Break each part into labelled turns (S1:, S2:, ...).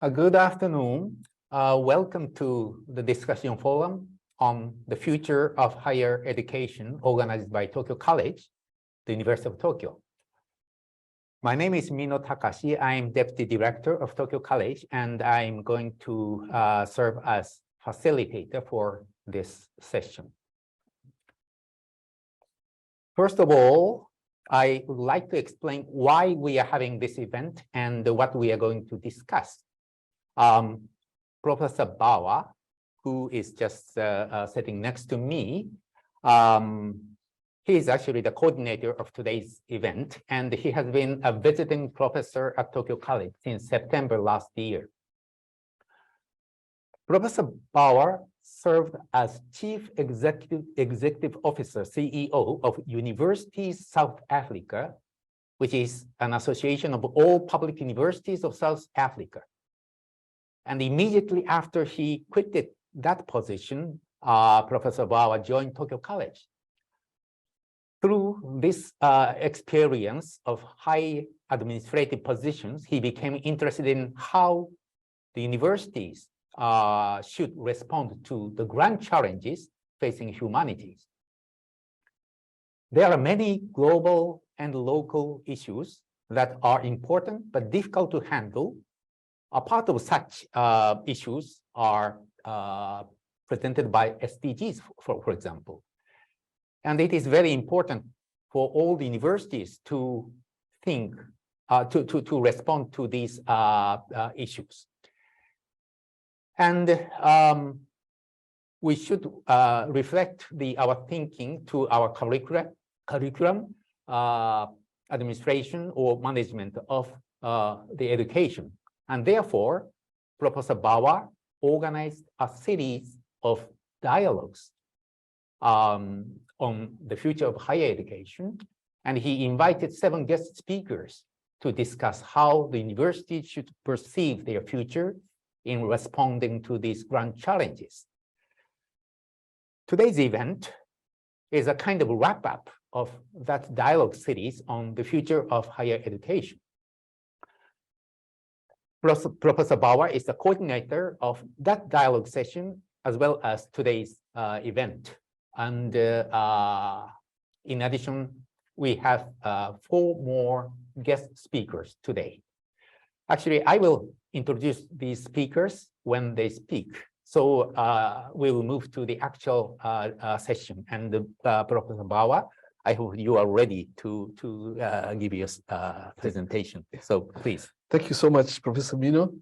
S1: Good afternoon. Welcome to the discussion forum on the future of higher education organized by Tokyo College, the University of Tokyo. My name is Mino Takashi. I'm Deputy Director of Tokyo College, and I'm going to serve as facilitator for this session. First of all, I would like to explain why we are having this event and what we are going to discuss. Professor Bawa, who is just sitting next to me, he is actually the coordinator of today's event, and he has been a visiting professor at Tokyo College since September last year. Professor Bawa served as Chief Executive Officer, CEO of Universities South Africa, which is an association of all public universities of South Africa. And immediately after he quitted that position, Professor Bawa joined Tokyo College. Through this experience of high administrative positions, he became interested in how the universities should respond to the grand challenges facing humanities. There are many global and local issues that are important but difficult to handle. A part of such issues are presented by SDGs, for example. And it is very important for all the universities to think, to respond to these issues. And we should reflect our thinking to our curriculum, administration, or management of the education. And therefore, Professor Bawa organized a series of dialogues on the future of higher education, and he invited 7 guest speakers to discuss how the university should perceive their future in responding to these grand challenges. Today's event is a kind of wrap-up of that dialogue series on the future of higher education. Professor Bawa is the coordinator of that dialogue session as well as today's event. And in addition, we have 4 more guest speakers today. Actually, I will introduce these speakers when they speak. So we will move to the actual session. And Professor Bawa, I hope you are ready to give your presentation. So please.
S2: Thank you so much, Professor Mino.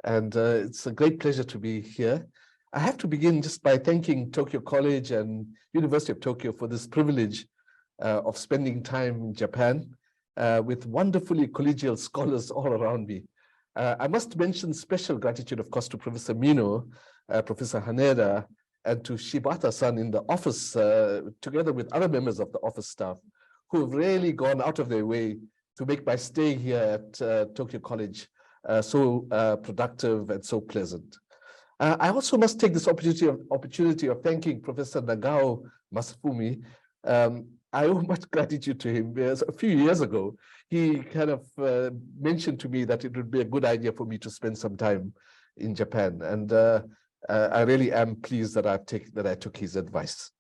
S2: And it's a great pleasure to be here. I have to begin just by thanking Tokyo College and University of Tokyo for this privilege of spending time in Japan with wonderfully collegial scholars all around me. I must mention special gratitude, of course, to Professor Mino, Professor Haneda, and to Shibata-san in the office, together with other members of the office staff, who have really gone out of their way to make my stay here at Tokyo College so productive and so pleasant. I also must take this opportunity of thanking Professor Nagao Masafumi. I owe much gratitude to him because a few years ago, he kind of mentioned to me that it would be a good idea for me to spend some time in Japan. And I really am pleased that I took his advice.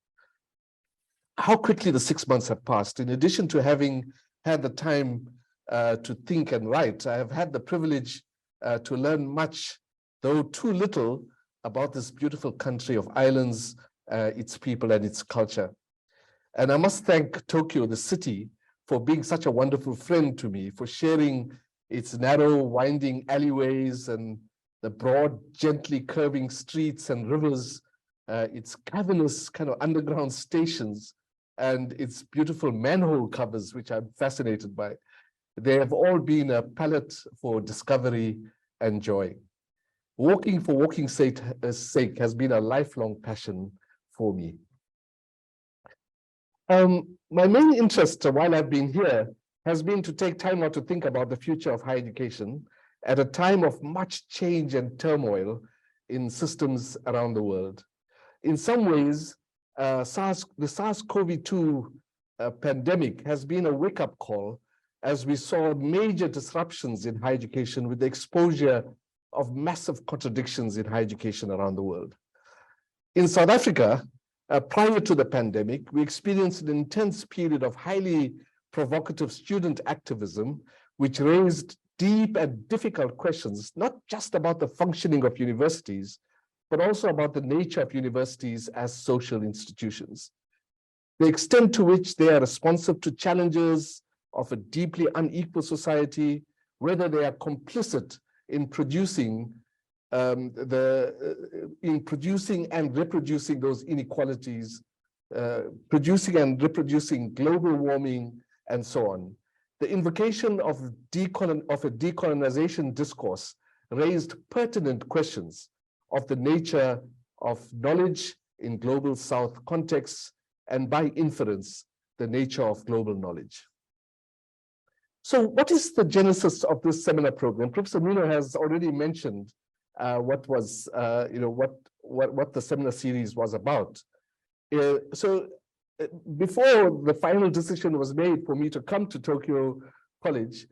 S2: How quickly the 6 months have passed. In addition to having had the time to think and write, I have had the privilege to learn much, though too little, about this beautiful country of islands, its people and its culture. And I must thank Tokyo, the city, for being such a wonderful friend to me, for sharing its narrow, winding alleyways and the broad, gently curving streets and rivers, its cavernous kind of underground stations, and its beautiful manhole covers, which I'm fascinated by. They have all been a palette for discovery and joy. Walking for walking's sake has been a lifelong passion for me. My main interest while I've been here has been to take time out to think about the future of higher education at a time of much change and turmoil in systems around the world. In some ways, the SARS-CoV-2 pandemic has been a wake-up call as we saw major disruptions in higher education with the exposure of massive contradictions in higher education around the world. In South Africa, prior to the pandemic, we experienced an intense period of highly provocative student activism, which raised deep and difficult questions, not just about the functioning of universities, but also about the nature of universities as social institutions. The extent to which they are responsive to challenges of a deeply unequal society, whether they are complicit in producing and reproducing those inequalities, producing and reproducing global warming, and so on. The invocation of a decolonization discourse raised pertinent questions of the nature of knowledge in global South contexts, and by inference, the nature of global knowledge. So what is the genesis of this seminar program? Professor Mino has already mentioned what the seminar series was about. Before the final decision was made for me to come to Tokyo College,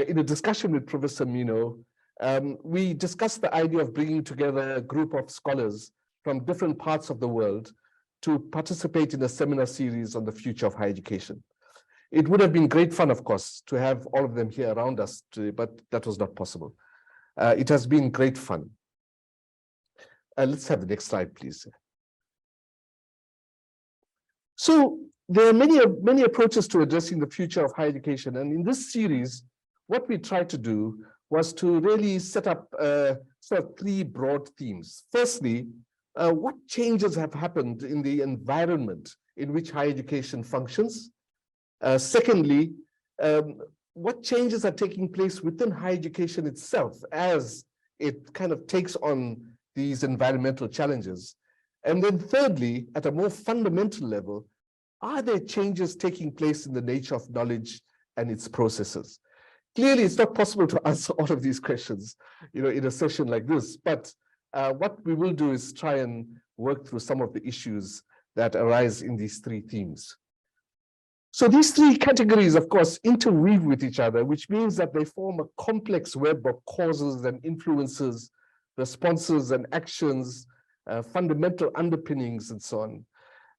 S2: in a discussion with Professor Mino, we discussed the idea of bringing together a group of scholars from different parts of the world to participate in a seminar series on the future of higher education. It would have been great fun, of course, to have all of them here around us today, but that was not possible. It has been great fun. Let's have the next slide, please. So there are many approaches to addressing the future of higher education. And in this series, what we tried to do was to really set up sort of three broad themes. Firstly, what changes have happened in the environment in which higher education functions? Secondly, what changes are taking place within higher education itself as it kind of takes on these environmental challenges? And then thirdly, at a more fundamental level, are there changes taking place in the nature of knowledge and its processes? Clearly, it's not possible to answer all of these questions, in a session like this, but what we will do is try and work through some of the issues that arise in these three themes. So these three categories, of course, interweave with each other, which means that they form a complex web of causes and influences, responses and actions, fundamental underpinnings, and so on.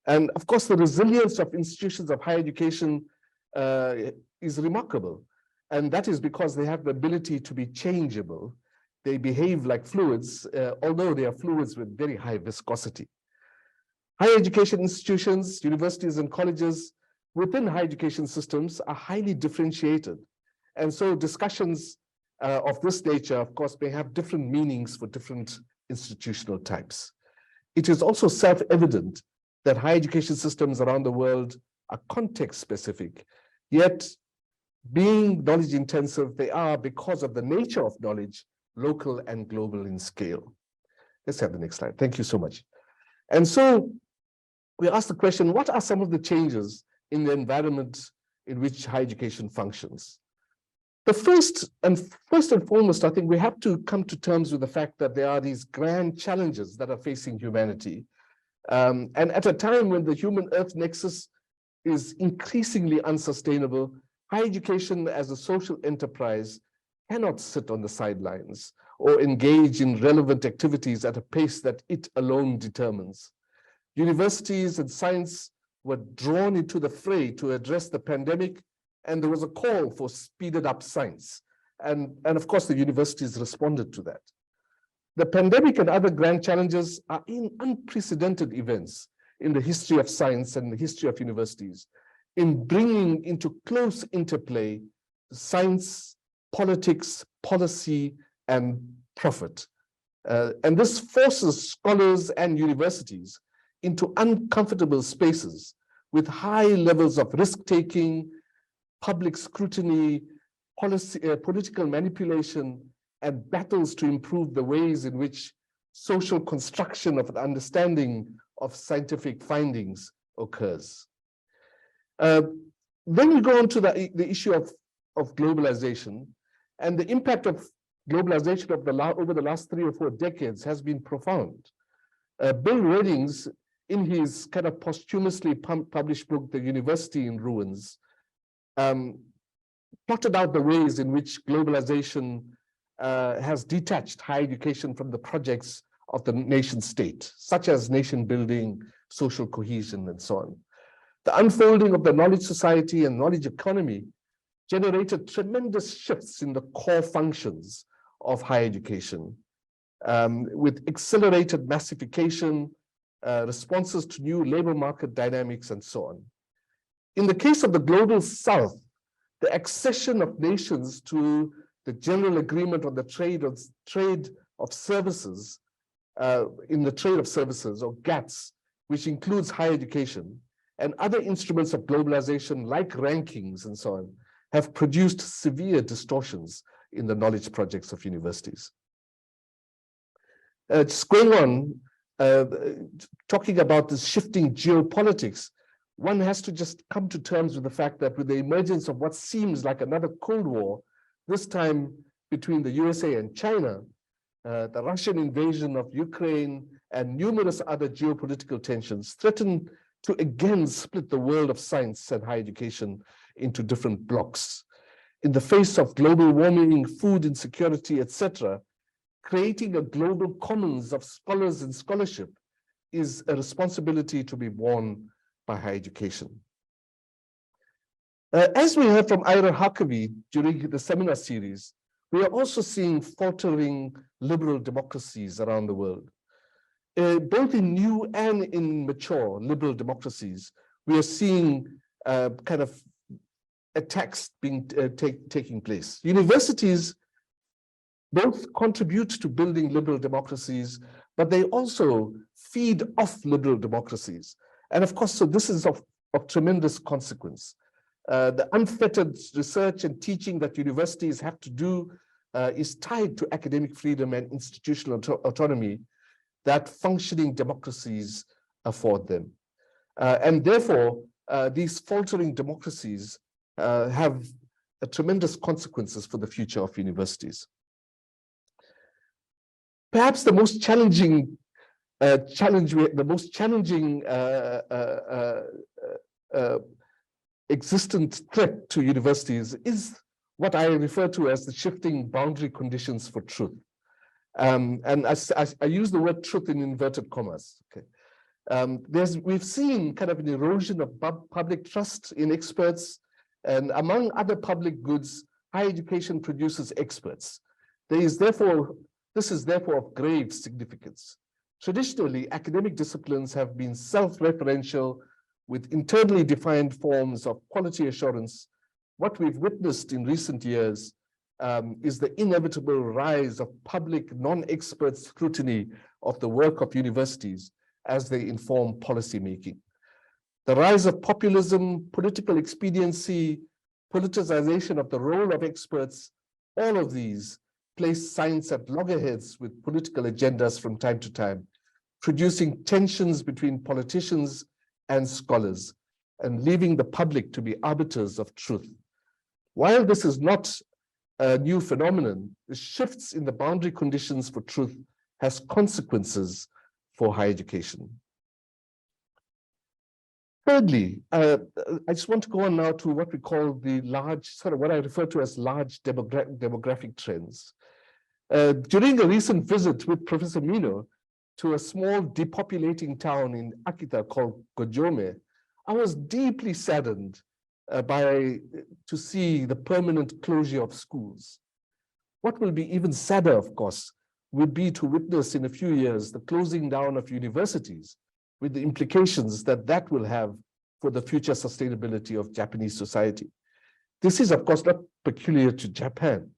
S2: And of course, the resilience of institutions of higher education is remarkable. And that is because they have the ability to be changeable. They behave like fluids, although they are fluids with very high viscosity. Higher education institutions, universities and colleges within higher education systems are highly differentiated. And so discussions of this nature, of course, may have different meanings for different institutional types. It is also self-evident that higher education systems around the world are context-specific, yet being knowledge-intensive, they are, because of the nature of knowledge, local and global in scale. Let's have the next slide. Thank you so much. And so we asked the question, what are some of the changes in the environment in which higher education functions? The first and foremost, I think we have to come to terms with the fact that there are these grand challenges that are facing humanity. And at a time when the human-earth nexus is increasingly unsustainable, higher education as a social enterprise cannot sit on the sidelines or engage in relevant activities at a pace that it alone determines. Universities and science were drawn into the fray to address the pandemic, and there was a call for speeded up science. And of course, the universities responded to that. The pandemic and other grand challenges are unprecedented events in the history of science and the history of universities, in bringing into close interplay science, politics, policy, and profit. And this forces scholars and universities into uncomfortable spaces with high levels of risk-taking, public scrutiny, political manipulation, and battles to improve the ways in which social construction of an understanding of scientific findings occurs. Then we go on to the issue of globalization, and the impact of globalization over the last 3 or 4 decades has been profound. Bill Reddings, in his kind of posthumously published book, The University in Ruins, plotted out the ways in which globalization has detached higher education from the projects of the nation state, such as nation building, social cohesion, and so on. The unfolding of the knowledge society and knowledge economy generated tremendous shifts in the core functions of higher education, with accelerated massification, responses to new labor market dynamics, and so on. In the case of the global South, the accession of nations to the General Agreement on the trade of services, in the trade of services, or GATS, which includes higher education, and other instruments of globalization like rankings and so on, have produced severe distortions in the knowledge projects of universities. Just going on, talking about this shifting geopolitics, one has to just come to terms with the fact that with the emergence of what seems like another Cold War, this time between the USA and China, the Russian invasion of Ukraine and numerous other geopolitical tensions threaten to again split the world of science and higher education into different blocks. In the face of global warming, food insecurity, etc., creating a global commons of scholars and scholarship is a responsibility to be borne by higher education. As we heard from Ira Huckabee during the seminar series, we are also seeing faltering liberal democracies around the world. Both in new and in mature liberal democracies, we are seeing kind of attacks being taking place. Universities both contribute to building liberal democracies, but they also feed off liberal democracies. And of course, so this is of tremendous consequence. The unfettered research and teaching that universities have to do is tied to academic freedom and institutional autonomy that functioning democracies afford them. And therefore, these faltering democracies have tremendous consequences for the future of universities. Perhaps the most challenging existent threat to universities is what I refer to as the shifting boundary conditions for truth. And I use the word truth in inverted commas. Okay. We've seen kind of an erosion of public trust in experts, and among other public goods, higher education produces experts. This is therefore of grave significance. Traditionally, academic disciplines have been self-referential with internally defined forms of quality assurance. What we've witnessed in recent years is the inevitable rise of public non-expert scrutiny of the work of universities as they inform policymaking. The rise of populism, political expediency, politicization of the role of experts, all of these place science at loggerheads with political agendas from time to time, producing tensions between politicians and scholars, and leaving the public to be arbiters of truth. While this is not a new phenomenon, the shifts in the boundary conditions for truth has consequences for higher education. Thirdly, I just want to go on now to what we call the large, sort of what I refer to as large demographic trends. During a recent visit with Professor Mino to a small depopulating town in Akita called Gojome, I was deeply saddened to see the permanent closure of schools. What will be even sadder, of course, would be to witness in a few years the closing down of universities, with the implications that that will have for the future sustainability of Japanese society. This is, of course, not peculiar to Japan.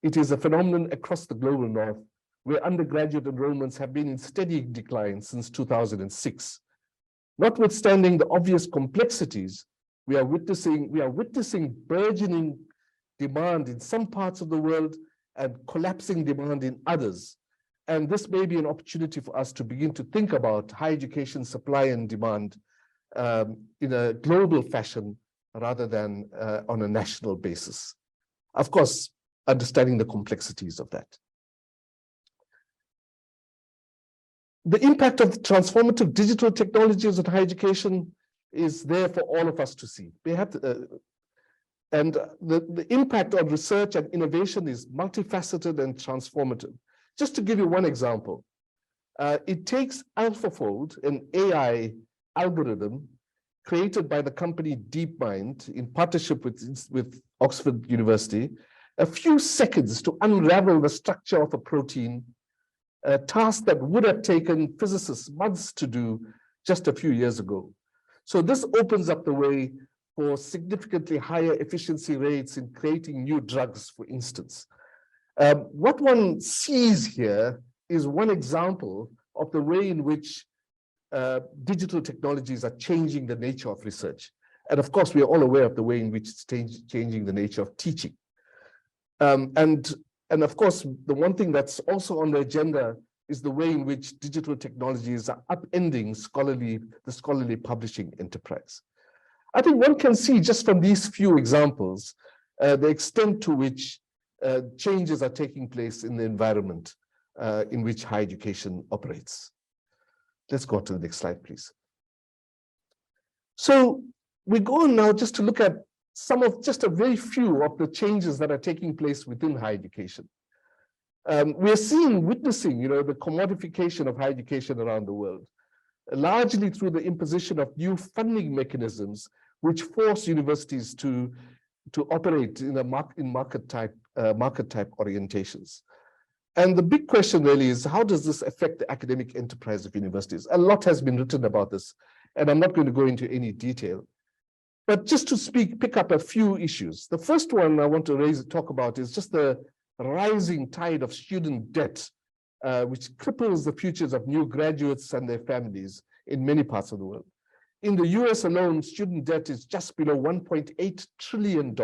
S2: It is a phenomenon across the global north, where undergraduate enrollments have been in steady decline since 2006. Notwithstanding the obvious complexities, we are witnessing burgeoning demand in some parts of the world and collapsing demand in others. And this may be an opportunity for us to begin to think about higher education supply and demand in a global fashion rather than on a national basis. Of course, understanding the complexities of that. The impact of transformative digital technologies on higher education is there for all of us to see. We have to, And the impact on research and innovation is multifaceted and transformative. Just to give you one example, it takes AlphaFold, an AI algorithm created by the company DeepMind in partnership with Oxford University, a few seconds to unravel the structure of a protein, a task that would have taken physicists months to do just a few years ago. So this opens up the way for significantly higher efficiency rates in creating new drugs, for instance. What one sees here is one example of the way in which digital technologies are changing the nature of research. And of course, we are all aware of the way in which it's changing the nature of teaching. And of course, the one thing that's also on the agenda is the way in which digital technologies are upending the scholarly publishing enterprise. I think one can see just from these few examples, the extent to which changes are taking place in the environment in which higher education operates. Let's go on to the next slide, please. So we go on now just to look at just a very few of the changes that are taking place within higher education. We are witnessing, the commodification of higher education around the world, largely through the imposition of new funding mechanisms, which force universities to operate in market type orientations. And the big question really is, how does this affect the academic enterprise of universities? A lot has been written about this, and I'm not going to go into any detail. But just to pick up a few issues. The first one I want to talk about is just the rising tide of student debt, which cripples the futures of new graduates and their families in many parts of the world. In the US alone, student debt is just below $1.8 trillion,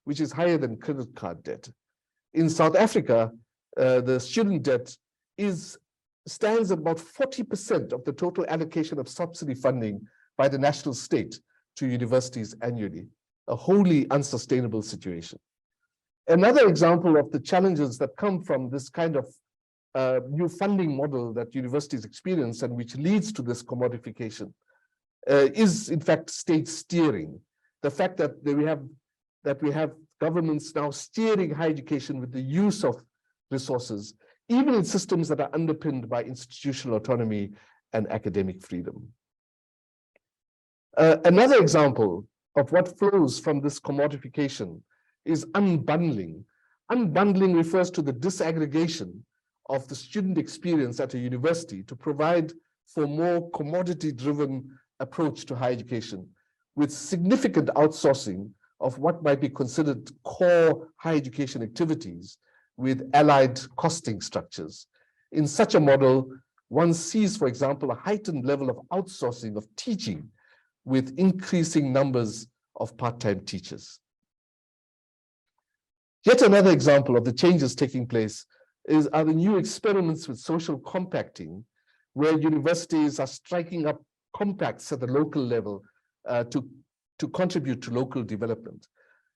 S2: which is higher than credit card debt. In South Africa, the student debt stands at about 40% of the total allocation of subsidy funding by the national state to universities annually, a wholly unsustainable situation. Another example of the challenges that come from this kind of new funding model that universities experience and which leads to this commodification is in fact state steering. The fact that we have governments now steering higher education with the use of resources, even in systems that are underpinned by institutional autonomy and academic freedom. Another example of what flows from this commodification is unbundling. Unbundling refers to the disaggregation of the student experience at a university to provide for more commodity-driven approach to higher education, with significant outsourcing of what might be considered core higher education activities with allied costing structures. In such a model, one sees, for example, a heightened level of outsourcing of teaching with increasing numbers of part-time teachers. Yet another example of the changes taking place are the new experiments with social compacting, where universities are striking up compacts at the local level to contribute to local development.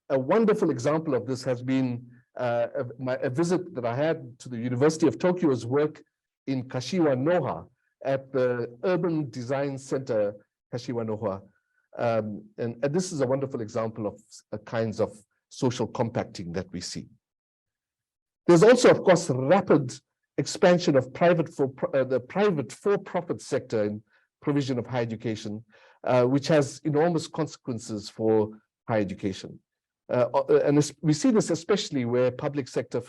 S2: A wonderful example of this has been a visit that I had to the University of Tokyo's work in Kashiwa Noha at the Urban Design Center, Kashiwa Noha. And this is a wonderful example of kinds of social compacting that we see. There's also, of course, rapid expansion of the private for-profit sector in provision of higher education, which has enormous consequences for higher education. And we see this especially where public sector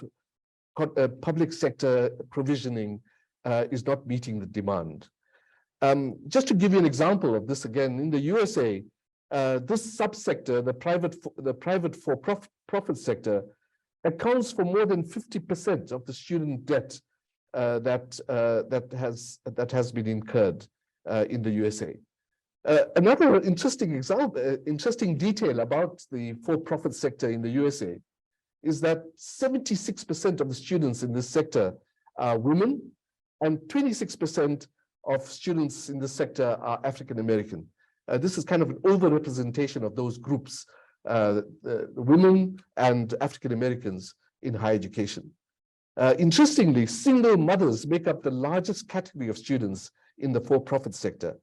S2: provisioning is not meeting the demand. Just to give you an example of this again, in the USA, this subsector, the private for-profit sector, accounts for more than 50% of the student debt that has been incurred in the USA. Another interesting detail about the for-profit sector in the USA is that 76% of the students in this sector are women, and 26% of students in this sector are African American. This is kind of an overrepresentation of those groups, the women and African Americans in higher education. Interestingly, single mothers make up the largest category of students in the for-profit sector.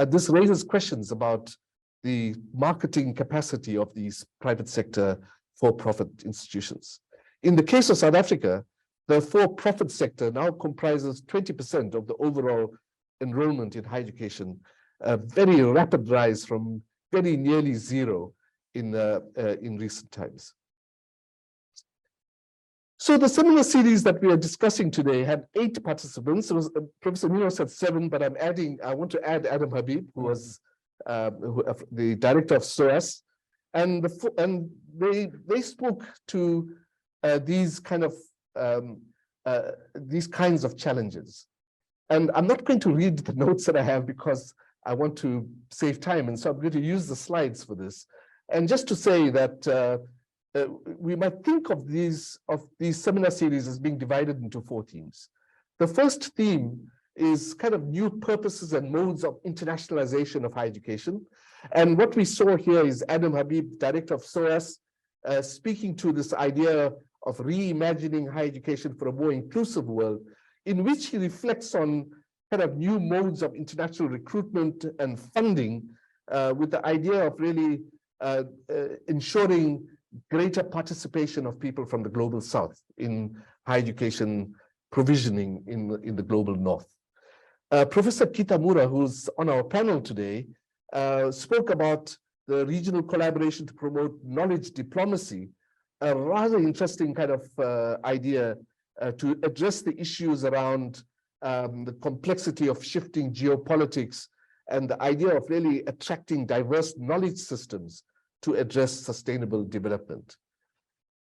S2: This raises questions about the marketing capacity of these private sector for-profit institutions. In the case of South Africa, the for-profit sector now comprises 20% of the overall enrollment in higher education, a very rapid rise from very nearly zero in recent times. So the seminar series that we are discussing today had 8 participants. It was, Professor Nino said 7, but I want to add Adam Habib, who was the director of SOAS, and they spoke to these kinds of challenges. And I'm not going to read the notes that I have because I want to save time, and so I'm going to use the slides for this. And just to say that we might think of these seminar series as being divided into 4 themes. The first theme is kind of new purposes and modes of internationalization of higher education. And what we saw here is Adam Habib, director of SOAS, speaking to this idea of reimagining higher education for a more inclusive world, in which he reflects on kind of new modes of international recruitment and funding, with the idea of really ensuring greater participation of people from the global south in higher education provisioning in the global north. Professor Kitamura, who's on our panel today, spoke about the regional collaboration to promote knowledge diplomacy, a rather interesting kind of idea to address the issues around the complexity of shifting geopolitics and the idea of really attracting diverse knowledge systems to address sustainable development.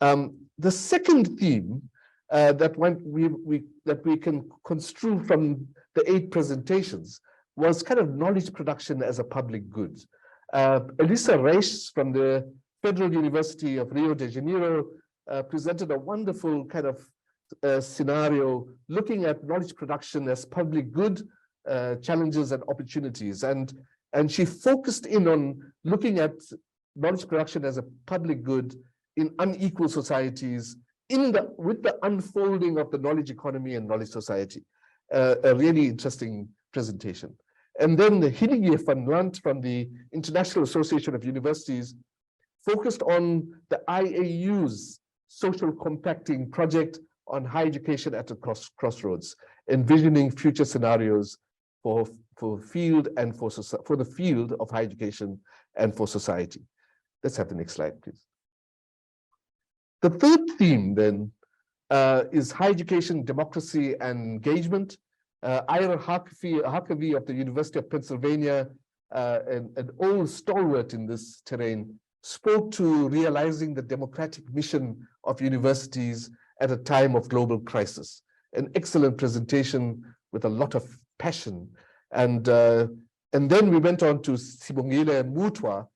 S2: The second theme that we can construe from the 8 presentations was kind of knowledge production as a public good. Elisa Reis from the Federal University of Rio de Janeiro presented a wonderful kind of scenario looking at knowledge production as public good, challenges and opportunities. And she focused in on looking at knowledge production as a public good in unequal societies with the unfolding of the knowledge economy and knowledge society. A really interesting presentation. And then the Hidingje van Land from the International Association of Universities focused on the IAU's social compacting project on higher education at a crossroads, envisioning future scenarios for the field of higher education and for society. Let's have the next slide, please. The third theme then is higher education, democracy, and engagement. Ira Harkavy of the University of Pennsylvania, an old stalwart in this terrain, spoke to realizing the democratic mission of universities at a time of global crisis. An excellent presentation with a lot of passion. And then we went on to Sibongile Mutwa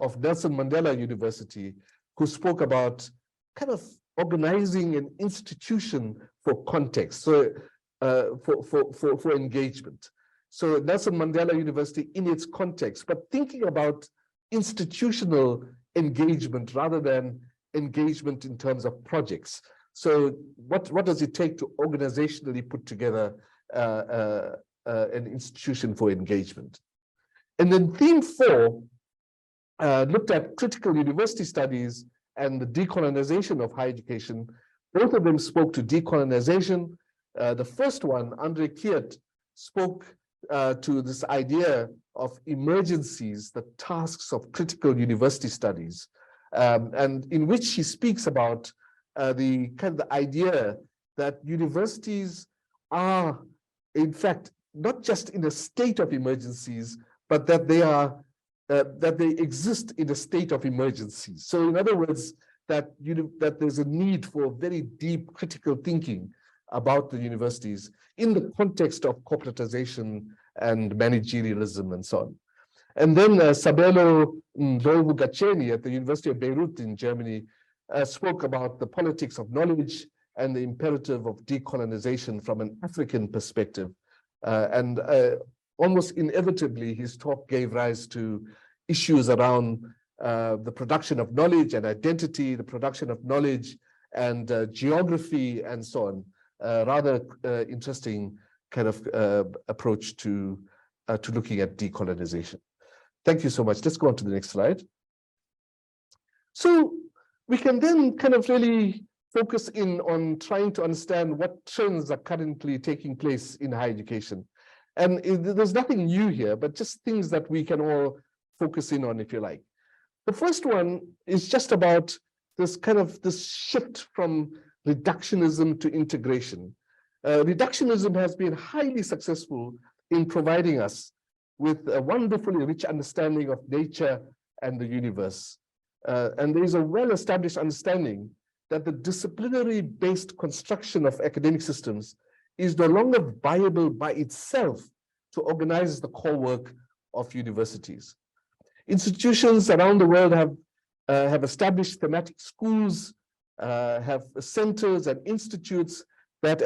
S2: of Nelson Mandela University, who spoke about kind of organizing an institution for context, so for engagement. So Nelson Mandela University in its context, but thinking about institutional engagement rather than engagement in terms of projects. So what does it take to organizationally put together an institution for engagement? And then theme 4 looked at critical university studies and the decolonization of higher education. Both of them spoke to decolonization. The first one, Andre Kiert, spoke to this idea of emergencies, the tasks of critical university studies, and in which he speaks about the idea that universities are, in fact, not just in a state of emergencies, but that they exist in a state of emergency. So in other words, that there's a need for very deep critical thinking about the universities in the context of corporatization and managerialism and so on. And then Sabelo Ndlovu-Gacheni at the University of Beirut in Germany spoke about the politics of knowledge and the imperative of decolonization from an African perspective. And almost inevitably, his talk gave rise to issues around the production of knowledge and identity, the production of knowledge and geography and so on. Rather interesting kind of approach to looking at decolonization. Thank you so much. Let's go on to the next slide. So we can then kind of really focus in on trying to understand what trends are currently taking place in higher education. And there's nothing new here, but just things that we can all focus in on, if you like. The first one is just about this shift from reductionism to integration. Reductionism has been highly successful in providing us with a wonderfully rich understanding of nature and the universe. And there is a well-established understanding that the disciplinary-based construction of academic systems is no longer viable by itself to organize the core work of universities. Institutions around the world have established thematic schools, have centers and institutes that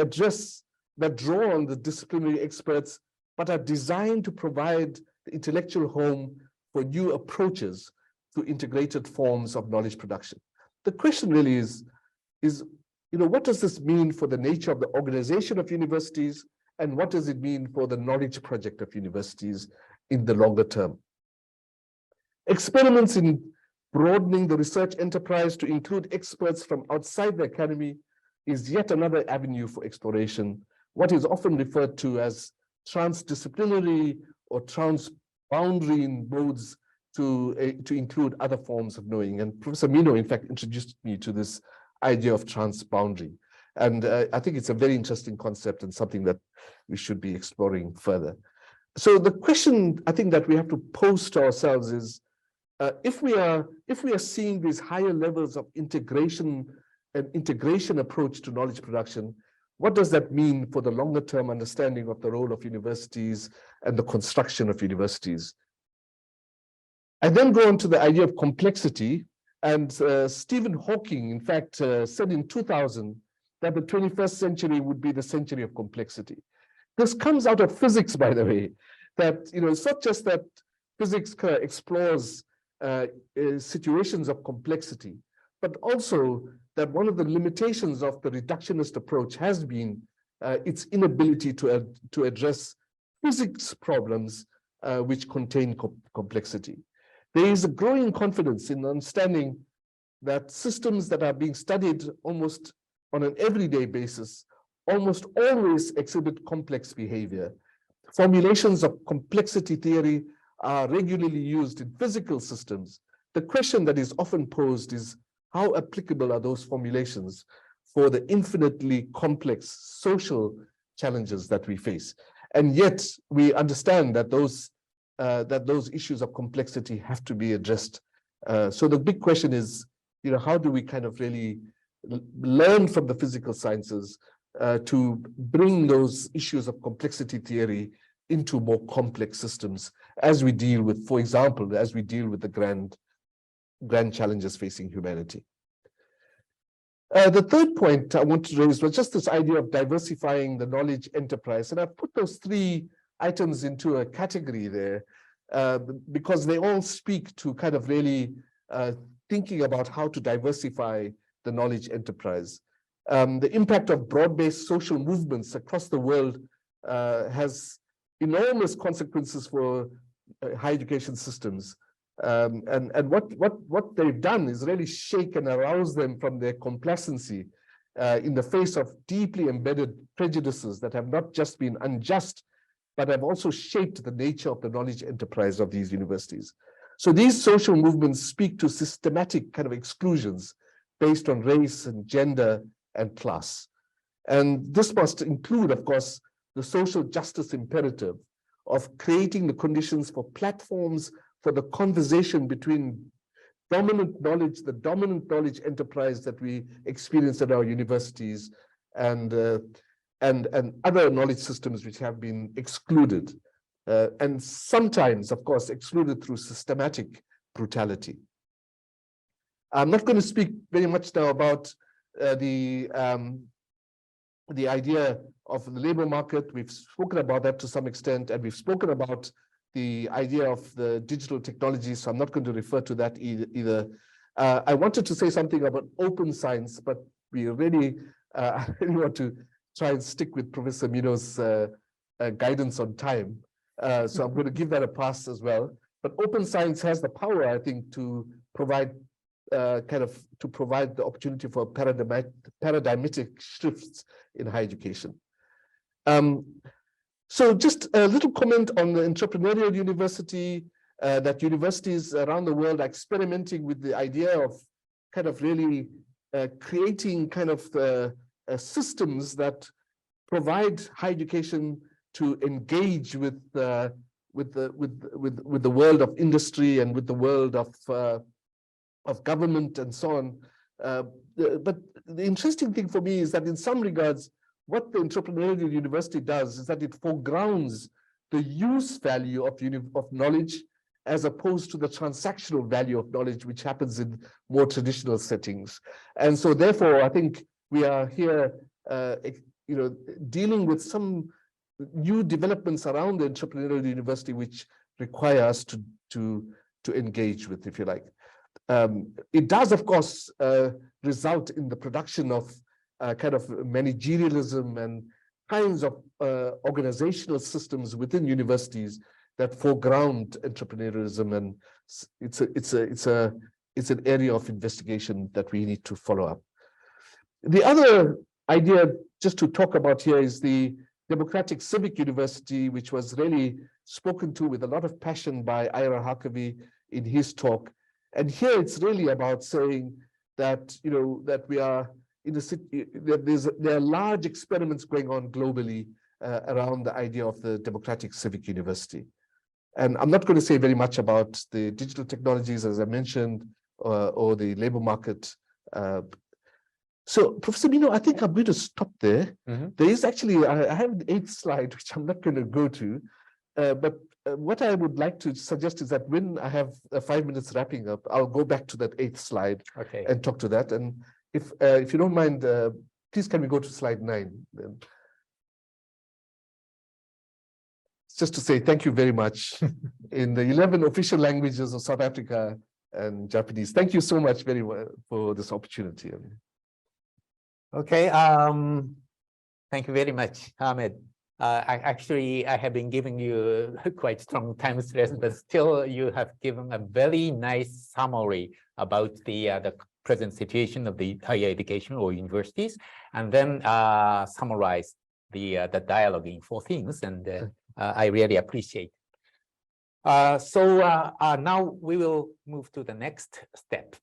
S2: draw on the disciplinary experts, but are designed to provide the intellectual home for new approaches to integrated forms of knowledge production. The question really is, what does this mean for the nature of the organization of universities, and what does it mean for the knowledge project of universities in the longer term? Experiments in broadening the research enterprise to include experts from outside the academy is yet another avenue for exploration, what is often referred to as transdisciplinary or transboundary modes to include other forms of knowing. And Professor Mino, in fact, introduced me to this idea of transboundary. And I think it's a very interesting concept and something that we should be exploring further. So the question I think that we have to pose to ourselves is, if we are seeing these higher levels of integration approach to knowledge production, what does that mean for the longer term understanding of the role of universities and the construction of universities? I then go on to the idea of complexity, and Stephen Hawking, in fact, said in 2000 that the 21st century would be the century of complexity. This comes out of physics, by the way, that it's not just that physics explores situations of complexity, but also that one of the limitations of the reductionist approach has been its inability to address physics problems which contain complexity. There is a growing confidence in understanding that systems that are being studied almost on an everyday basis almost always exhibit complex behavior. Formulations of complexity theory are regularly used in physical systems. The question that is often posed is, how applicable are those formulations for the infinitely complex social challenges that we face? And yet we understand that those issues of complexity have to be addressed. So the big question is, how do we kind of really learn from the physical sciences to bring those issues of complexity theory into more complex systems as we deal with, for example, as we deal with the grand challenges facing humanity. The third point I want to raise was just this idea of diversifying the knowledge enterprise. And I've put those three items into a category there because they all speak to kind of really thinking about how to diversify the knowledge enterprise. The impact of broad-based social movements across the world has enormous consequences for higher education systems. And what they've done is really shake and arouse them from their complacency in the face of deeply embedded prejudices that have not just been unjust, but have also shaped the nature of the knowledge enterprise of these universities. So these social movements speak to systematic kind of exclusions based on race and gender and class. And this must include, of course, the social justice imperative of creating the conditions for platforms for the conversation between the dominant knowledge enterprise that we experience at our universities and other knowledge systems which have been excluded, and sometimes, of course, excluded through systematic brutality. I'm not going to speak very much now about the idea of the labor market. We've spoken about that to some extent, and we've spoken about the idea of the digital technology, so I'm not going to refer to that either. I wanted to say something about open science, but we really, I really want to try and stick with Professor Mino's guidance on time. So I'm going to give that a pass as well. But open science has the power, I think, to provide the opportunity for paradigmatic shifts in higher education. So just a little comment on the entrepreneurial university, that universities around the world are experimenting with the idea of kind of really creating kind of systems that provide higher education to engage with the world of industry and with the world of government and so on. But the interesting thing for me is that in some regards, what the entrepreneurial university does is that it foregrounds the use value of knowledge as opposed to the transactional value of knowledge, which happens in more traditional settings. And so therefore, I think we are here dealing with some new developments around the entrepreneurial university, which require us to engage with, if you like. It does, of course, result in the production of kind of managerialism and kinds of organizational systems within universities that foreground entrepreneurialism, and it's an area of investigation that we need to follow up. The other idea just to talk about here is the democratic civic university, which was really spoken to with a lot of passion by Ira Harkavy in his talk. And here it's really about saying that, that we are in a city, there are large experiments going on globally around the idea of the democratic civic university. And I'm not going to say very much about the digital technologies, as I mentioned, or the labor market. So, Professor Mino, I think I'm going to stop there.
S1: Mm-hmm.
S2: There is actually, I have the 8th slide, which I'm not going to go to. But what I would like to suggest is that when I have 5 minutes wrapping up, I'll go back to that 8th slide and talk to that. And if you don't mind, please can we go to slide 9? Then? Just to say thank you very much in the 11 official languages of South Africa and Japanese. Thank you so much very much for this opportunity.
S1: Okay, thank you very much, Ahmed. I have been giving you quite strong time stress, but still you have given a very nice summary about the present situation of the higher education or universities, and then summarize the dialogue in 4 things, and I really appreciate. So now we will move to the next step.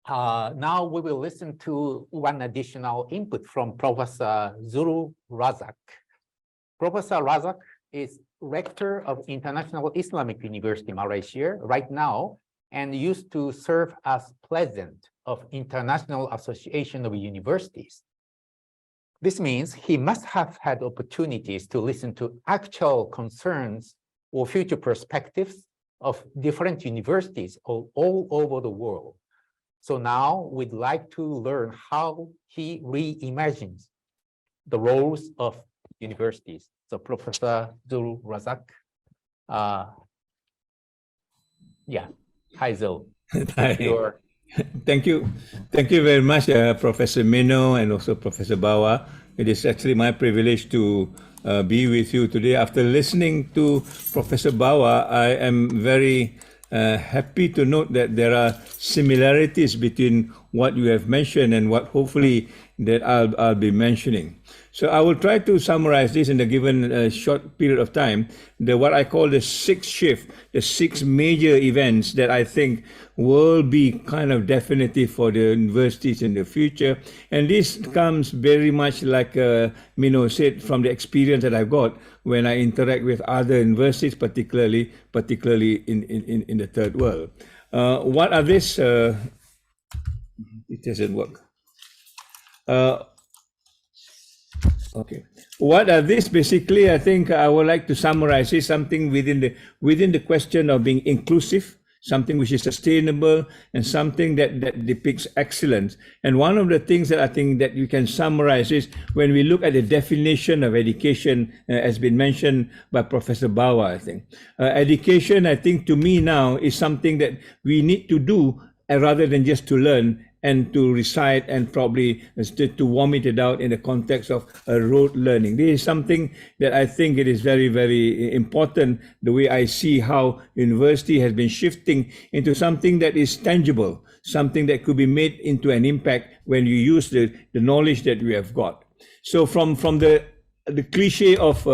S1: Now we will listen to one additional input from Professor Zuru Razak. Professor Razak is rector of International Islamic University, Malaysia, right now, and used to serve as president of International Association of Universities. This means he must have had opportunities to listen to actual concerns or future perspectives of different universities all over the world. So now we'd like to learn how he reimagines the roles of universities. So Professor Zuru Razak. Hi, Zul.
S3: Hi. Thank you. Thank you very much, Professor Mino and also Professor Bawa. It is actually my privilege to be with you today. After listening to Professor Bawa, I am very happy to note that there are similarities between what you have mentioned and what hopefully that I'll be mentioning. So I will try to summarize this in a given short period of time, what I call the 6th shift, the 6 major events that I think will be kind of definitive for the universities in the future. And this comes very much like Mino said, from the experience that I've got when I interact with other universities, particularly in the third world. What are these? It doesn't work. Okay. What are these? Basically, I think I would like to summarize is something within the question of being inclusive, something which is sustainable, and something that depicts excellence. And one of the things that I think that you can summarize is when we look at the definition of education, has been mentioned by Professor Bawa, I think. Education, I think, to me now is something that we need to do rather than just to learn, and to recite and probably to vomit it out in the context of rote learning. This is something that I think it is very, very important, the way I see how university has been shifting into something that is tangible, something that could be made into an impact when you use the knowledge that we have got. So from the cliche of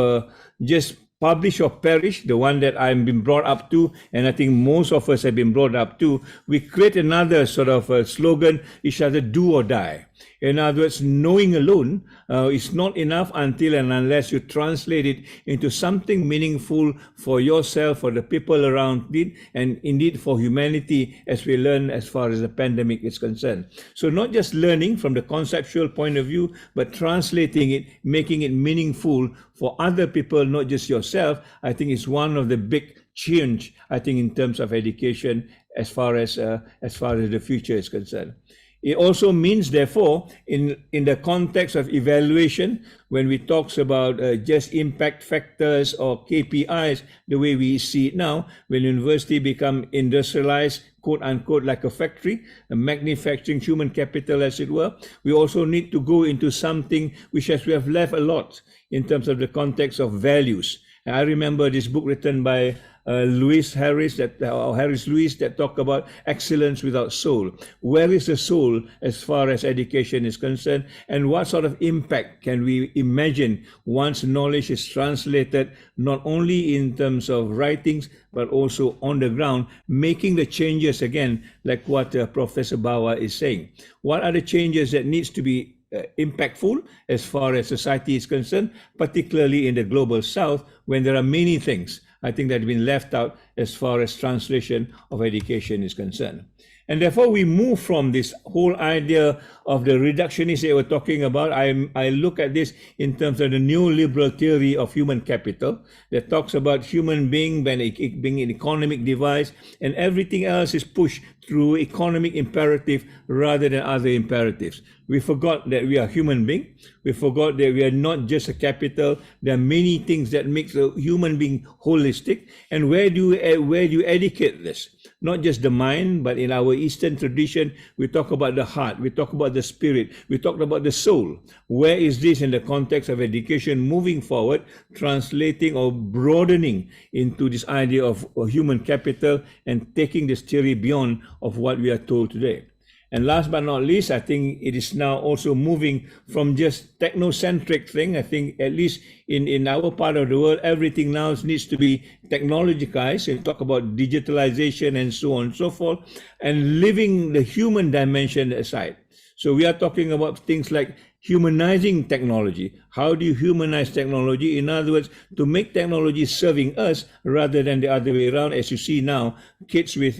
S3: just publish or perish, the one that I've been brought up to, and I think most of us have been brought up to, we create another sort of slogan, it's either do or die. In other words, knowing alone is not enough until and unless you translate it into something meaningful for yourself, for the people around it, and indeed for humanity, as we learn as far as the pandemic is concerned. So not just learning from the conceptual point of view, but translating it, making it meaningful for other people, not just yourself, I think is one of the big change, I think, in terms of education as far as the future is concerned. It also means, therefore, in the context of evaluation, when we talk about just impact factors or KPIs, the way we see it now, when university become industrialized, quote unquote, like a factory, a manufacturing human capital, as it were, we also need to go into something which we have left a lot in terms of the context of values. And I remember this book written by Harris Lewis that talk about excellence without soul. Where is the soul as far as education is concerned, and what sort of impact can we imagine once knowledge is translated not only in terms of writings but also on the ground, making the changes again, like what Professor Bawa is saying. What are the changes that needs to be impactful as far as society is concerned, particularly in the global south, when there are many things I think that have been left out as far as translation of education is concerned. And therefore, we move from this whole idea of the reductionist that we're talking about. I look at this in terms of the neoliberal theory of human capital that talks about human being being an economic device, and everything else is pushed through economic imperative rather than other imperatives. We forgot that we are human beings. We forgot that we are not just a capital. There are many things that makes a human being holistic. And where do you educate this? Not just the mind, but in our Eastern tradition, we talk about the heart, we talk about the spirit, we talk about the soul. Where is this in the context of education moving forward, translating or broadening into this idea of human capital and taking this theory beyond of what we are told today? And last but not least, I think it is now also moving from just technocentric thing. I think at least in our part of the world, everything now needs to be technologicized, and talk about digitalization and so on and so forth, and leaving the human dimension aside. So we are talking about things like humanizing technology. How do you humanize technology? In other words, to make technology serving us rather than the other way around. As you see now, kids with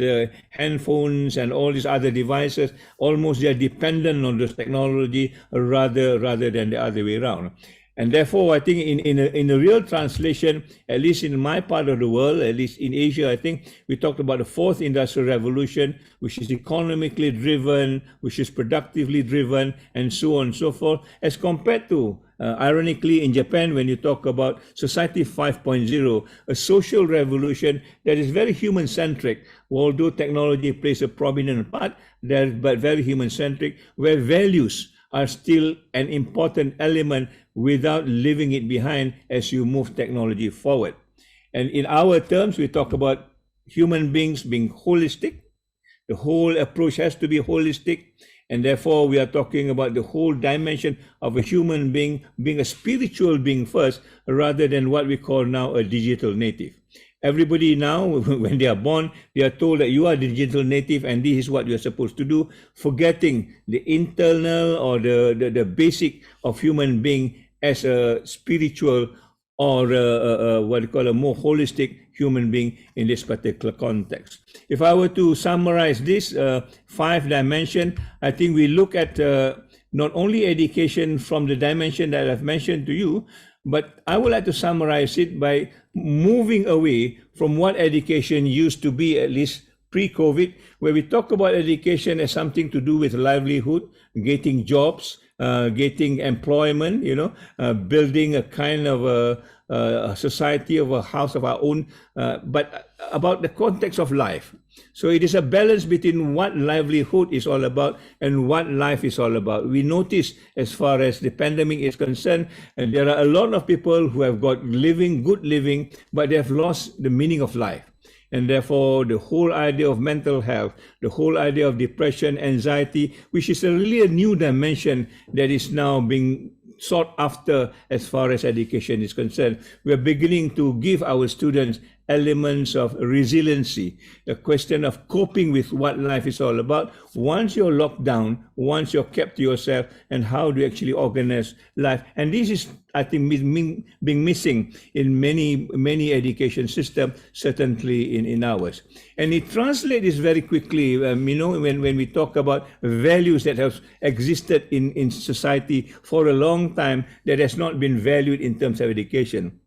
S3: handphones and all these other devices, almost they're dependent on this technology rather than the other way around. And therefore, I think in a real translation, at least in my part of the world, at least in Asia, I think we talked about the fourth industrial revolution, which is economically driven, which is productively driven, and so on and so forth, as compared to, ironically, in Japan, when you talk about Society 5.0, a social revolution that is very human-centric, although technology plays a prominent part, but very human-centric, where values are still an important element without leaving it behind as you move technology forward. And in our terms, we talk about human beings being holistic. The whole approach has to be holistic. And therefore, we are talking about the whole dimension of a human being being a spiritual being first, rather than what we call now a digital native. Everybody now, when they are born, they are told that you are the digital native and this is what you're supposed to do, forgetting the internal or the basic of human being as a spiritual or what you call a more holistic human being in this particular context. If I were to summarize this 5 dimension, I think we look at not only education from the dimension that I've mentioned to you, but I would like to summarize it by moving away from what education used to be, at least pre-COVID, where we talk about education as something to do with livelihood, getting jobs, getting employment, building a kind of a society of a house of our own, but about the context of life. So it is a balance between what livelihood is all about and what life is all about. We notice, as far as the pandemic is concerned, and there are a lot of people who have got good living, but they have lost the meaning of life. And therefore, the whole idea of mental health, the whole idea of depression, anxiety, which is really a new dimension that is now being sought after as far as education is concerned. We are beginning to give our students elements of resiliency, a question of coping with what life is all about. Once you're locked down, once you're kept to yourself, and how do you actually organize life? And this is, I think, being missing in many education systems, certainly in ours. And it translates very quickly, when we talk about values that have existed in society for a long time that has not been valued in terms of education.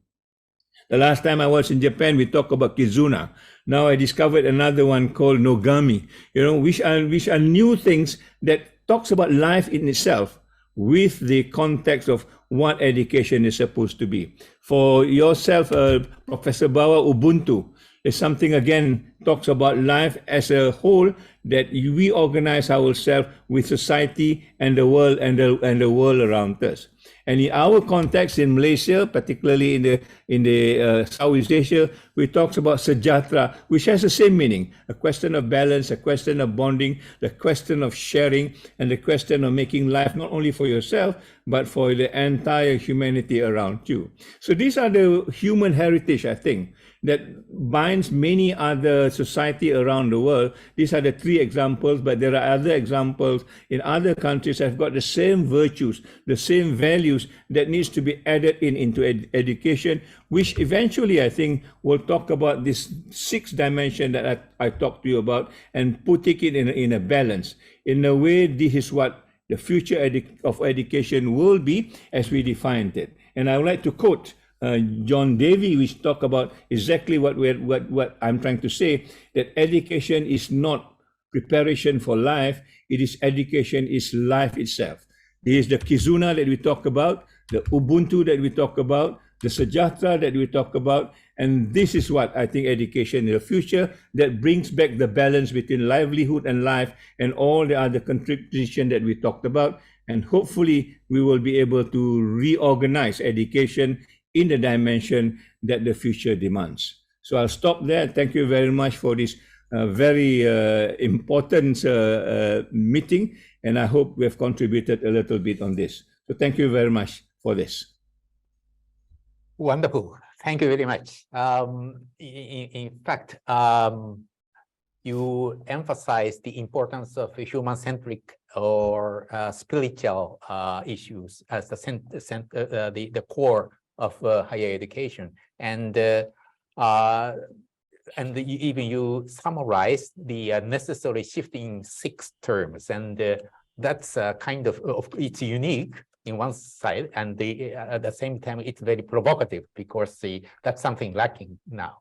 S3: The last time I was in Japan, we talked about Kizuna. Now I discovered another one called Nogami, which are new things that talks about life in itself with the context of what education is supposed to be. For yourself, Professor Bawa, Ubuntu is something, again, talks about life as a whole, that we organize ourselves with society and the world and the world around us. And in our context in Malaysia, particularly in the Southeast Asia, we talk about sejahtera, which has the same meaning: a question of balance, a question of bonding, the question of sharing, and the question of making life not only for yourself, but for the entire humanity around you. So these are the human heritage, I think, that binds many other society around the world. These are the three examples, but there are other examples in other countries that have got the same virtues, the same values that needs to be added into education, which eventually, I think, will talk about this sixth dimension that I talked to you about, and putting it in a balance. In a way, this is what the future of education will be as we defined it. And I would like to quote John Davey, which talk about exactly what I'm trying to say, that education is not preparation for life, it is education is life itself. This is the Kizuna that we talk about, the Ubuntu that we talk about, the sejahtera that we talk about, and this is what I think education in the future, that brings back the balance between livelihood and life and all the other contribution that we talked about. And hopefully we will be able to reorganize education in the dimension that the future demands. So I'll stop there. Thank you very much for this very important meeting, and I hope we have contributed a little bit on this. So thank you very much for this.
S1: Wonderful. Thank you very much. In fact, you emphasize the importance of human-centric or spiritual issues as the core of higher education, and even you summarize the necessary shifting 6 terms, and that's kind of it's unique in one side, and at the same time it's very provocative, because that's something lacking now.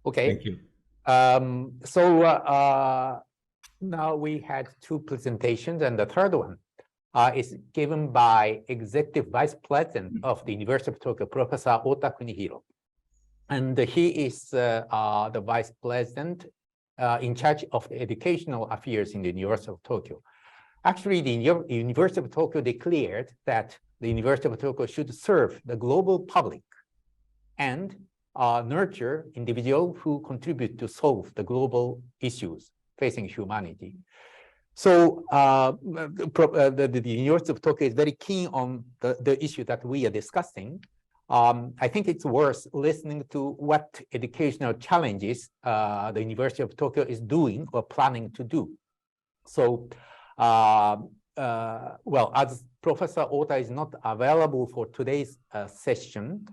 S1: Okay.
S3: Thank you.
S1: Now we had 2 presentations, and the third one is given by Executive Vice President of the University of Tokyo, Professor Ota Kunihiro. And he is the Vice President in charge of the educational affairs in the University of Tokyo. Actually, the University of Tokyo declared that the University of Tokyo should serve the global public and nurture individuals who contribute to solve the global issues facing humanity. So the University of Tokyo is very keen on the issue that we are discussing. I think it's worth listening to what educational challenges the University of Tokyo is doing or planning to do. So, well, as Professor Ota is not available for today's session,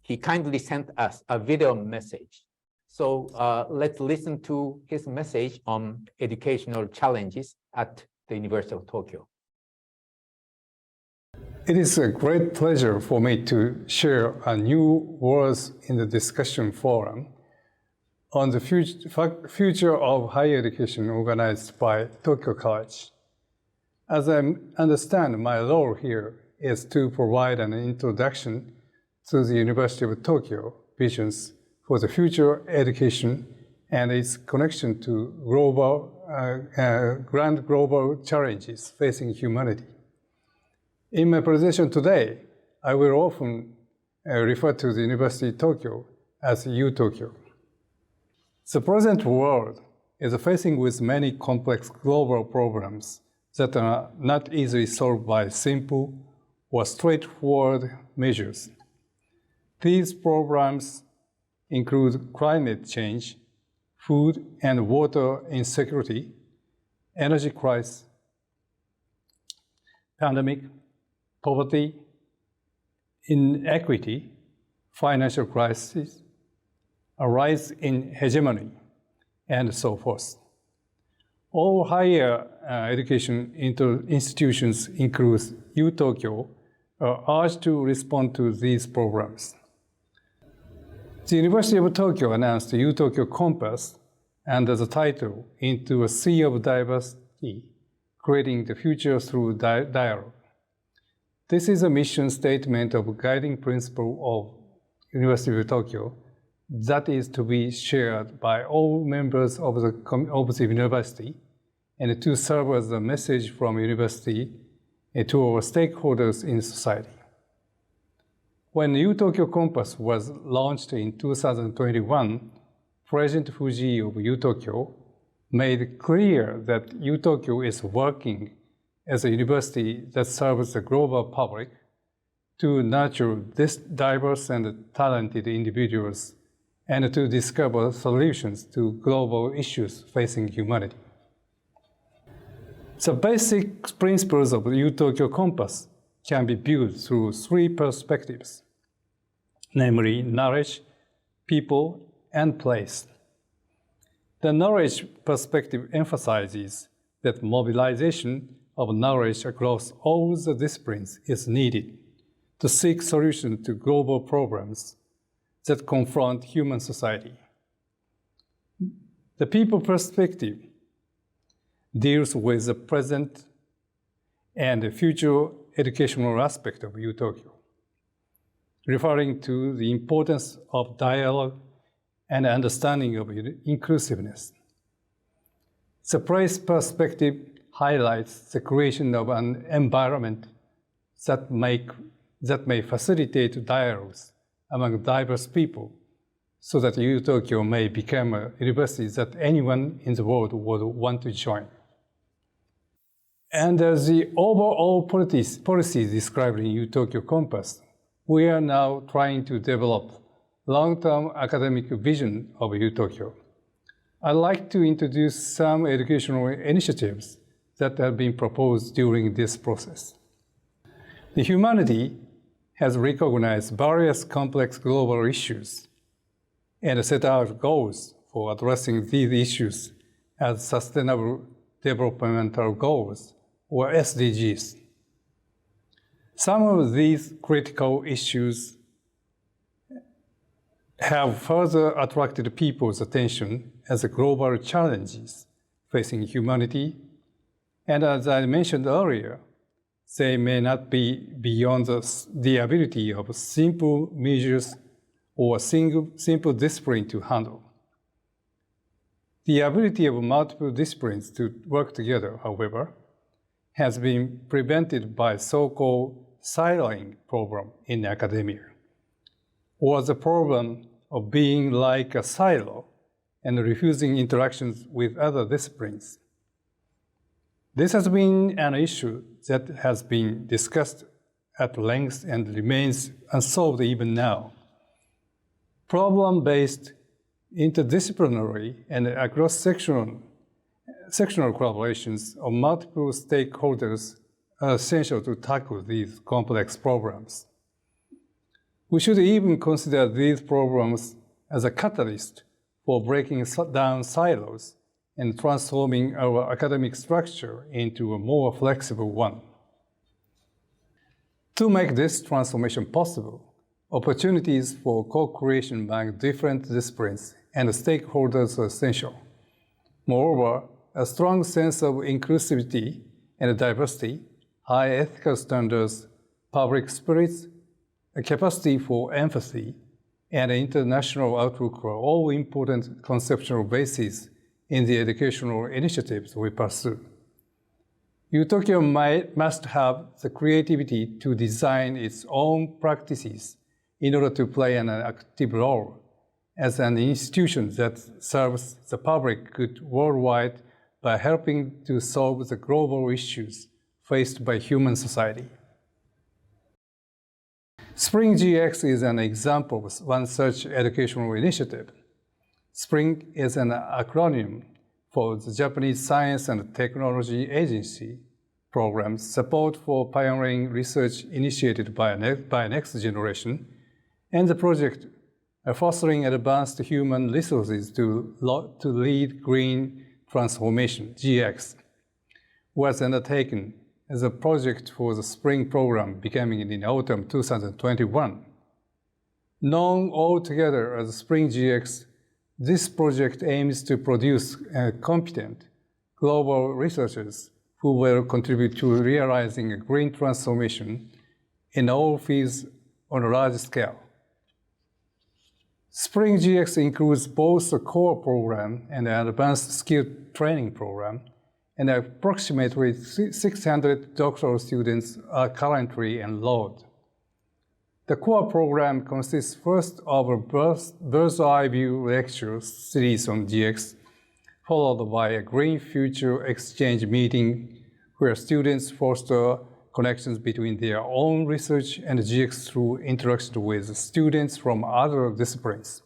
S1: he kindly sent us a video message. So let's listen to his message on educational challenges at the University of Tokyo.
S4: It is a great pleasure for me to share a new words in the discussion forum on the future of higher education organized by Tokyo College. As I understand, my role here is to provide an introduction to the University of Tokyo visions for the future education and its connection to grand global challenges facing humanity. In my presentation today, I will often refer to the University of Tokyo as U-Tokyo. The present world is facing with many complex global problems that are not easily solved by simple or straightforward measures. These problems include climate change, food and water insecurity, energy crisis, pandemic, poverty, inequity, financial crisis, a rise in hegemony, and so forth. All higher education institutions, including U-Tokyo, are urged to respond to these programs. The University of Tokyo announced the U-Tokyo Compass under the title Into a Sea of Diversity, Creating the Future Through Dialogue. This is a mission statement of guiding principle of University of Tokyo that is to be shared by all members of the university and to serve as a message from university to our stakeholders in society. When U-Tokyo Compass was launched in 2021, President Fujii of U-Tokyo made clear that U-Tokyo is working as a university that serves the global public to nurture this diverse and talented individuals and to discover solutions to global issues facing humanity. The basic principles of the U-Tokyo Compass can be viewed through three perspectives, namely knowledge, people, and place. The knowledge perspective emphasizes that mobilization of knowledge across all the disciplines is needed to seek solutions to global problems that confront human society. The people perspective deals with the present and the future educational aspect of U-Tokyo, referring to the importance of dialogue and understanding of inclusiveness. The place perspective highlights the creation of an environment that may facilitate dialogues among diverse people so that U-Tokyo may become a university that anyone in the world would want to join. And as the overall policies described in U-Tokyo Compass, we are now trying to develop long-term academic vision of U-Tokyo. I'd like to introduce some educational initiatives that have been proposed during this process. The humanity has recognized various complex global issues and set out goals for addressing these issues as Sustainable Developmental Goals, or SDGs. Some of these critical issues have further attracted people's attention as global challenges facing humanity, and as I mentioned earlier, they may not be beyond the ability of simple measures or simple discipline to handle. The ability of multiple disciplines to work together, however, has been prevented by so-called siloing problem in academia, or the problem of being like a silo and refusing interactions with other disciplines. This has been an issue that has been discussed at length and remains unsolved even now. Problem-based, interdisciplinary, and across-sectional collaborations of multiple stakeholders are essential to tackle these complex problems. We should even consider these problems as a catalyst for breaking down silos and transforming our academic structure into a more flexible one. To make this transformation possible, opportunities for co-creation among different disciplines and stakeholders are essential. Moreover, a strong sense of inclusivity and diversity, high ethical standards, public spirits, a capacity for empathy, and an international outlook are all important conceptual bases in the educational initiatives we pursue. Utopia must have the creativity to design its own practices in order to play an active role as an institution that serves the public good worldwide by helping to solve the global issues faced by human society. Spring GX is an example of one such educational initiative. SPRING is an acronym for the Japanese Science and Technology Agency program support for pioneering research initiated by Next Generation, and the project fostering advanced human resources to lead green transformation, GX, was undertaken as a project for the spring program beginning in autumn 2021. Known altogether as Spring GX, this project aims to produce competent global researchers who will contribute to realizing a green transformation in all fields on a large scale. Spring GX includes both a core program and an advanced skill training program, and approximately 600 doctoral students are currently enrolled. The core program consists first of a bird's eye view lecture series on GX, followed by a Green Future Exchange meeting where students foster connections between their own research and GX through interaction with students from other disciplines.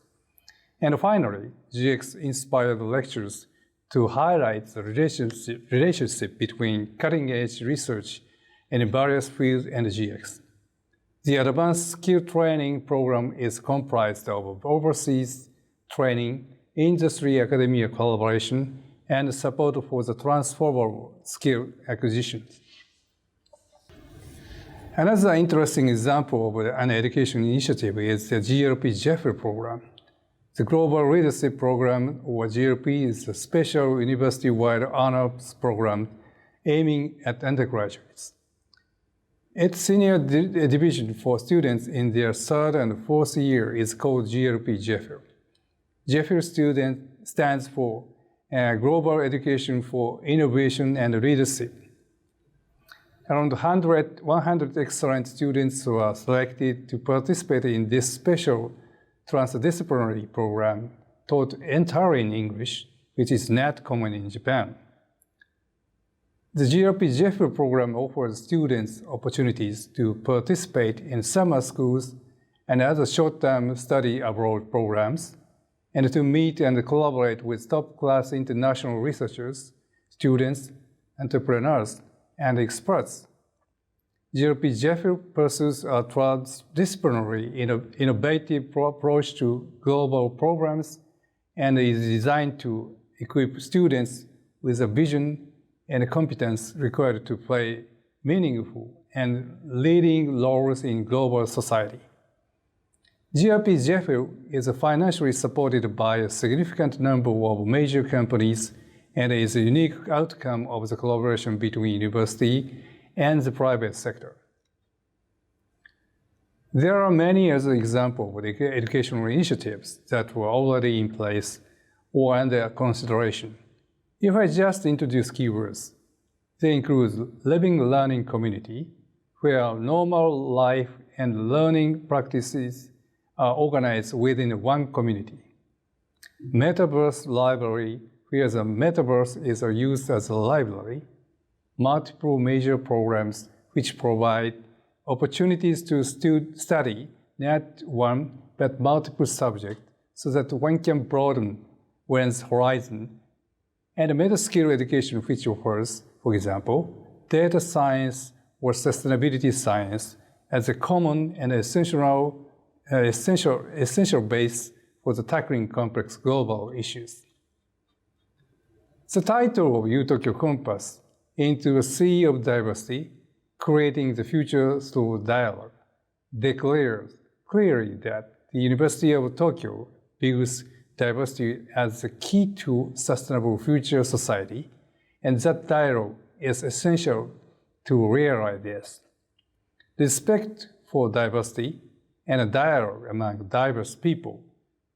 S4: And finally, GX inspired lectures to highlight the relationship between cutting-edge research in various fields and GX. The Advanced Skill Training Program is comprised of overseas training, industry-academia collaboration, and support for the transferable skill acquisition. Another interesting example of an education initiative is the GLP Jeffrey program. The Global Leadership Program, or GLP, is a special university-wide honors program aiming at undergraduates. Its senior division for students in their third and fourth year is called GLP Jeffrey. Jeffrey student stands for Global Education for Innovation and Leadership. Around 100 excellent students were selected to participate in this special transdisciplinary program taught entirely in English, which is not common in Japan. The GLP Jeffrey program offers students opportunities to participate in summer schools and other short-term study abroad programs, and to meet and collaborate with top-class international researchers, students, entrepreneurs, and experts. GLP Jeffrey pursues a transdisciplinary, innovative approach to global programs and is designed to equip students with a vision and competence required to play meaningful and leading roles in global society. GLP Jeffrey is financially supported by a significant number of major companies and is a unique outcome of the collaboration between university and the private sector. There are many other examples of educational initiatives that were already in place or under consideration. If I just introduce keywords, they include living learning community, where normal life and learning practices are organized within one community. Metaverse library, where the metaverse is used as a library. Multiple major programs which provide opportunities to study not one but multiple subjects so that one can broaden one's horizon, and meta-skill education which offers, for example, data science or sustainability science as a common and essential base for the tackling complex global issues. The title of Utopia Compass, Into a Sea of Diversity, Creating the Future Through Dialogue, declares clearly that the University of Tokyo views diversity as the key to sustainable future society, and that dialogue is essential to realize this. Respect for diversity and a dialogue among diverse people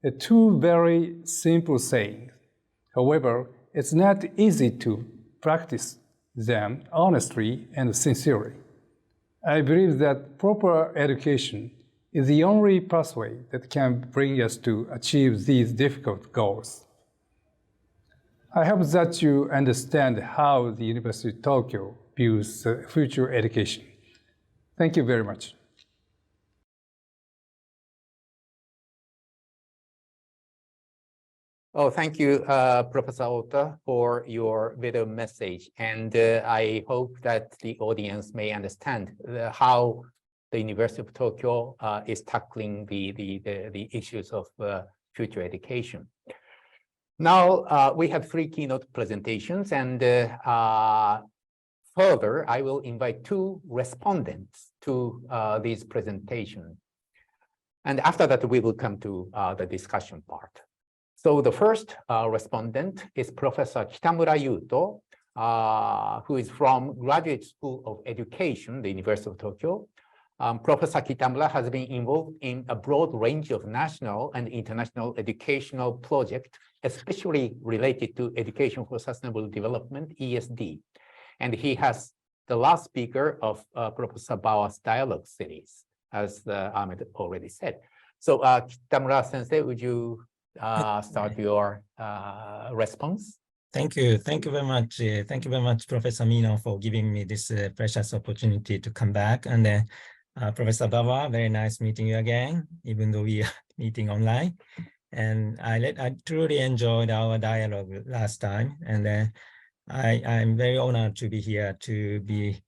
S4: are two very simple sayings. However, it's not easy to practice them honestly and sincerely. I believe that proper education is the only pathway that can bring us to achieve these difficult goals. I hope that you understand how the University of Tokyo views future education. Thank you very much.
S1: Oh, thank you, Professor Ota, for your video message. And I hope that the audience may understand how the University of Tokyo is tackling the issues of future education. Now, we have 3 keynote presentations, and further, I will invite 2 respondents to these presentations. And after that, we will come to the discussion part. So the first respondent is Professor Kitamura Yuto, who is from Graduate School of Education, the University of Tokyo. Professor Kitamura has been involved in a broad range of national and international educational projects, especially related to Education for Sustainable Development, ESD. And he has the last speaker of Professor Bawa's dialogue series, as Ahmed already said. So Kitamura Sensei, would you start your response?
S5: Thank you. Thank you very much. Thank you very much, Professor Mino, for giving me this precious opportunity to come back. And Professor Bawa, very nice meeting you again, even though we are meeting online. And I truly enjoyed our dialogue last time. And I'm very honored to be here to be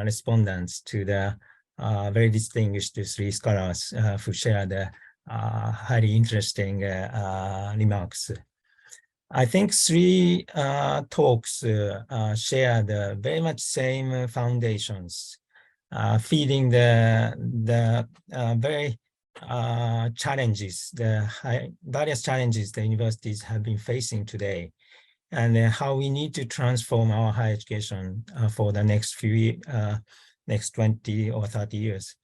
S5: respondents to the very distinguished 3 scholars who share the highly interesting remarks. I think 3 talks share the very much same foundations, feeding the very challenges, various challenges the universities have been facing today, and how we need to transform our higher education for the next 20 or 30 years.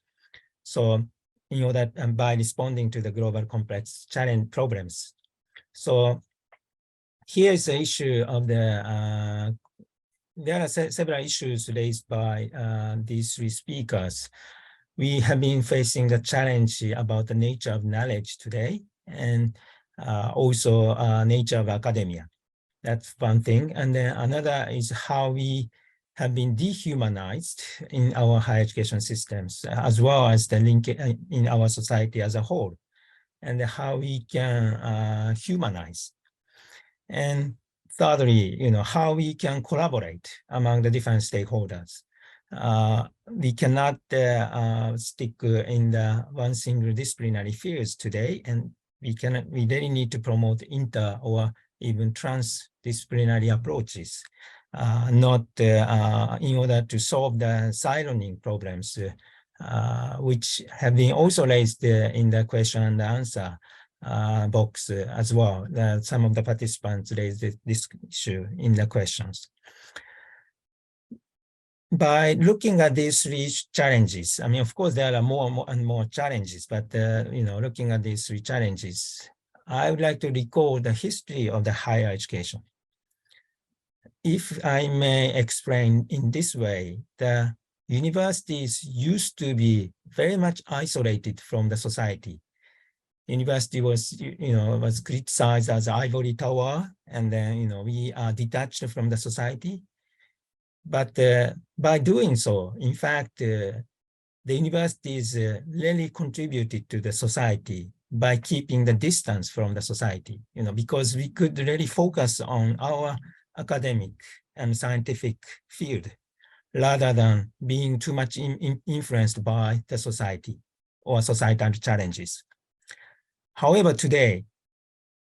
S5: So in order by responding to the global complex problems. So here is the issue of the, there are several issues raised by these 3 speakers. We have been facing the challenge about the nature of knowledge today, and also nature of academia. That's one thing. And then another is how we have been dehumanized in our higher education systems, as well as the link in our society as a whole, and how we can humanize. And thirdly, how we can collaborate among the different stakeholders. We cannot stick in the one single disciplinary fields today, and we really need to promote inter or even transdisciplinary approaches. Not in order to solve the siloing problems, which have been also raised in the question and answer box as well. Some of the participants raised this issue in the questions. By looking at these 3 challenges, I mean, of course, there are more and more challenges, but looking at these 3 challenges, I would like to recall the history of the higher education. If I may explain in this way, the universities used to be very much isolated from the society. University was, was criticized as ivory tower, and then, we are detached from the society. But by doing so, in fact, the universities really contributed to the society by keeping the distance from the society, because we could really focus on our academic and scientific field rather than being too much influenced by the society or societal challenges. However, today,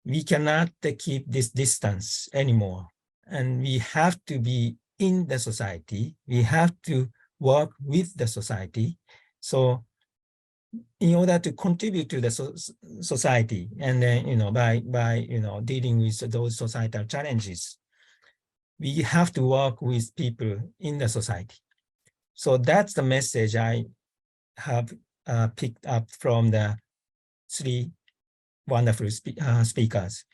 S5: we cannot keep this distance anymore, and we have to be in the society. We have to work with the society. So in order to contribute to the society, and then, by dealing with those societal challenges, we have to work with people in the society. So that's the message I have picked up from the three wonderful speakers.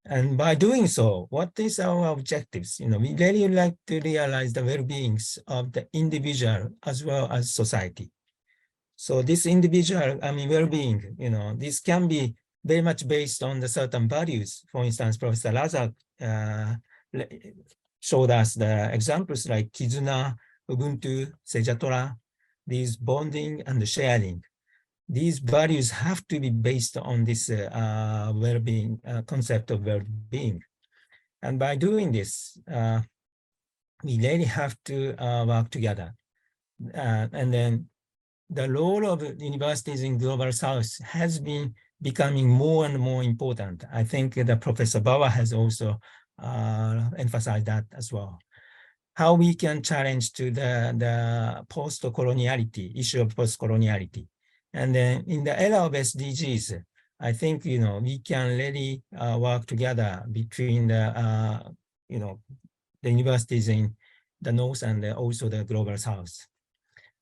S5: And by doing so, what is our objectives? We really like to realize the well-beings of the individual as well as society. So this individual, well-being, this can be very much based on the certain values. For instance, Professor Razak showed us the examples like Kizuna, Ubuntu, Sejatora, these bonding and sharing. These values have to be based on this well-being, concept of well-being. And by doing this, we really have to work together. And then the role of universities in Global South has been becoming more and more important. I think that Professor Bawa has also emphasized that as well. How we can challenge to the post-coloniality, issue of post-coloniality. And then in the era of SDGs, I think, we can really work together between the, the universities in the North and also the Global South.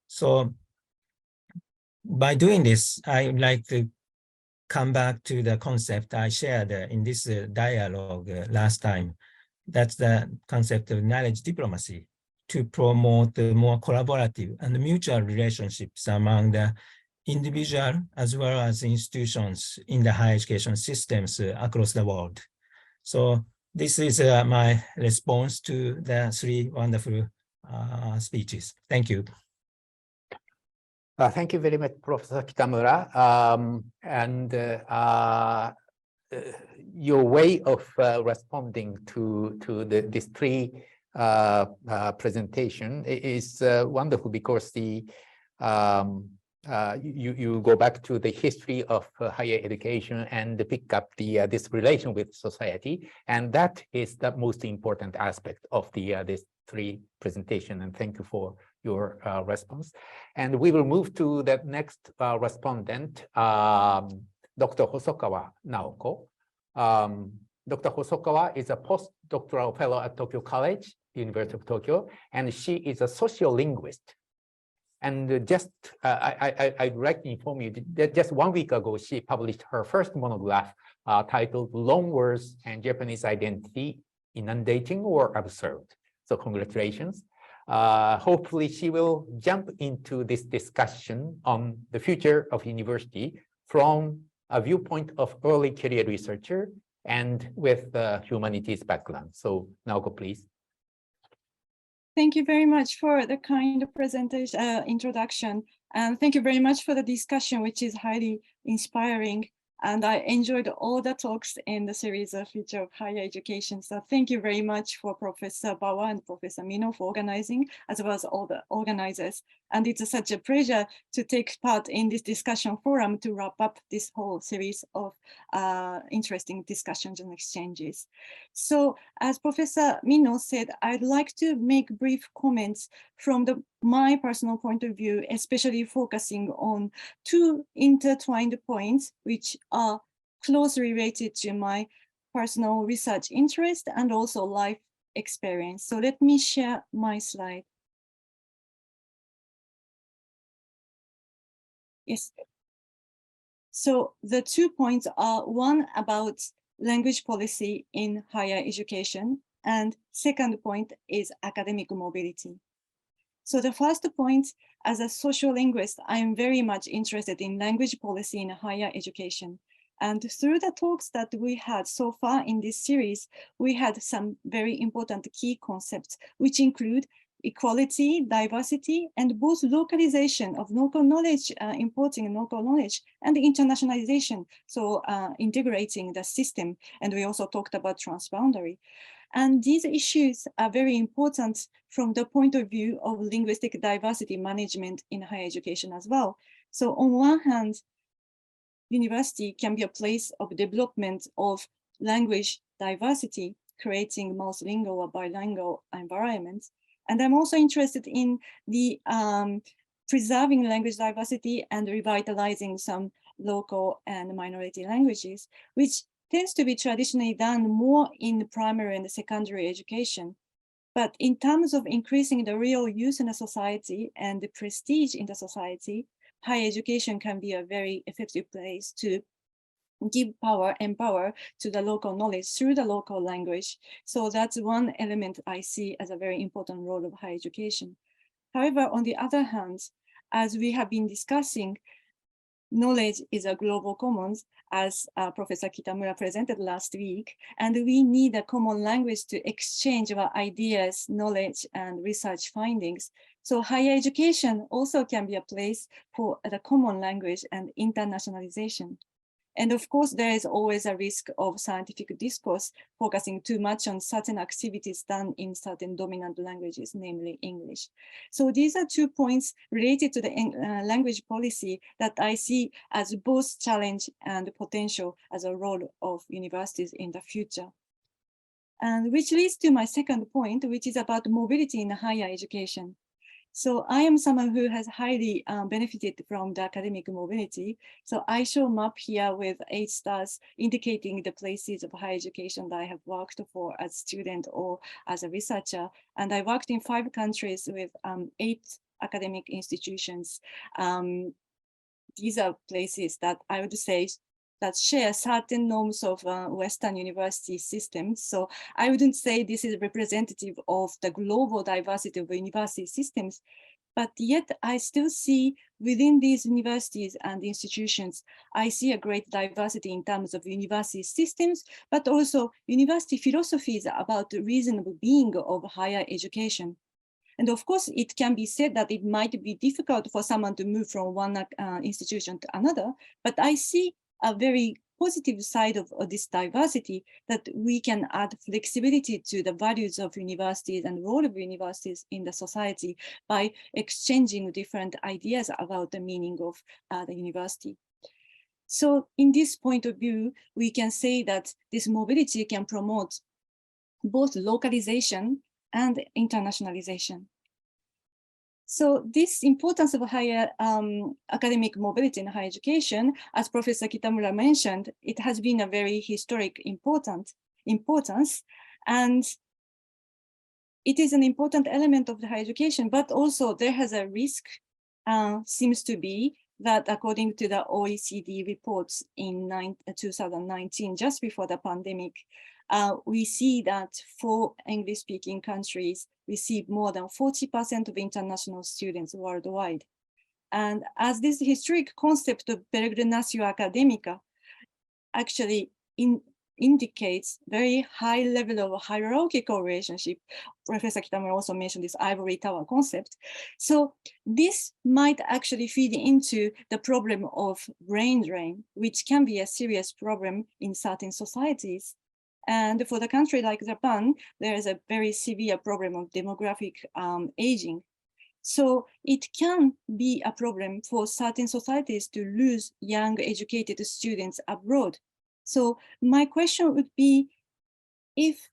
S5: So by doing this, I would like to come back to the concept I shared in this dialogue last time. That's the concept of knowledge diplomacy, to promote more collaborative and mutual relationships among the individual as well as institutions in the higher education systems across the world. So this is my response to the three wonderful speeches. Thank you.
S1: Thank you very much, Professor Kitamura. Your way of responding to this three presentation is wonderful, because you go back to the history of higher education and pick up this relation with society, and that is the most important aspect of this three presentation. And thank you for your response. And we will move to the next respondent, Dr. Hosokawa Naoko. Dr. Hosokawa is a postdoctoral fellow at Tokyo College, University of Tokyo, and she is a sociolinguist. And just, I'd like to inform you that just 1 week ago, she published her first monograph titled Long Words and Japanese Identity, Inundating or Absurd. So congratulations. Hopefully she will jump into this discussion on the future of university from a viewpoint of early career researcher and with the humanities background. So Naoko, please.
S6: Thank you very much for the kind presentation, introduction, and thank you very much for the discussion, which is highly inspiring. And I enjoyed all the talks in the series of Future of Higher Education. So thank you very much for Professor Bawa and Professor Mino for organizing, as well as all the organizers. And it's such a pleasure to take part in this discussion forum to wrap up this whole series of interesting discussions and exchanges. So as Professor Mino said, I'd like to make brief comments from my personal point of view, especially focusing on two intertwined points, which are closely related to my personal research interest and also life experience. So let me share my slide. Yes. So the 2 points are one about language policy in higher education, and second point is academic mobility. So the first point, as a sociolinguist, I am very much interested in language policy in higher education. And through the talks that we had so far in this series, we had some very important key concepts, which include equality, diversity, and both localization of local knowledge, importing local knowledge, and internationalization, so integrating the system. And we also talked about transboundary. And these issues are very important from the point of view of linguistic diversity management in higher education as well. So on one hand, university can be a place of development of language diversity, creating multilingual or bilingual environments. And I'm also interested in the preserving language diversity and revitalizing some local and minority languages, which tends to be traditionally done more in primary and secondary education. But in terms of increasing the real use in a society and the prestige in the society, higher education can be a very effective place to give power, empower to the local knowledge through the local language. So that's one element I see as a very important role of higher education. However, on the other hand, as we have been discussing, knowledge is a global commons, as Professor Kitamura presented last week, and we need a common language to exchange our ideas, knowledge, and research findings. So higher education also can be a place for the common language and internationalization. And of course, there is always a risk of scientific discourse focusing too much on certain activities done in certain dominant languages, namely English. So these are 2 points related to the language policy that I see as both challenge and potential as a role of universities in the future. And which leads to my second point, which is about mobility in higher education. So I am someone who has highly benefited from the academic mobility. So I show a map here with 8 stars indicating the places of higher education that I have worked for as a student or as a researcher. And I worked in 5 countries with 8 academic institutions. These are places that I would say that share certain norms of Western university systems. So I wouldn't say this is representative of the global diversity of university systems, but yet I still see within these universities and institutions, I see a great diversity in terms of university systems, but also university philosophies about the reasonable being of higher education. And of course, it can be said that it might be difficult for someone to move from one institution to another, but I see a very positive side of this diversity, that we can add flexibility to the values of universities and role of universities in the society by exchanging different ideas about the meaning of the university. So in this point of view, we can say that this mobility can promote both localization and internationalization. So this importance of higher academic mobility in higher education, as Professor Kitamura mentioned, it has been a very historic importance, and it is an important element of the higher education, but also there has a risk, seems to be, that according to the OECD reports in 2019, just before the pandemic, we see that 4 English-speaking countries receive more than 40% of international students worldwide. And as this historic concept of peregrinatio academica actually indicates very high level of hierarchical relationship, Professor Kitamura also mentioned this ivory tower concept. So this might actually feed into the problem of brain drain, which can be a serious problem in certain societies. And for the country like Japan, there is a very severe problem of demographic aging. So it can be a problem for certain societies to lose young educated students abroad. So my question would be, if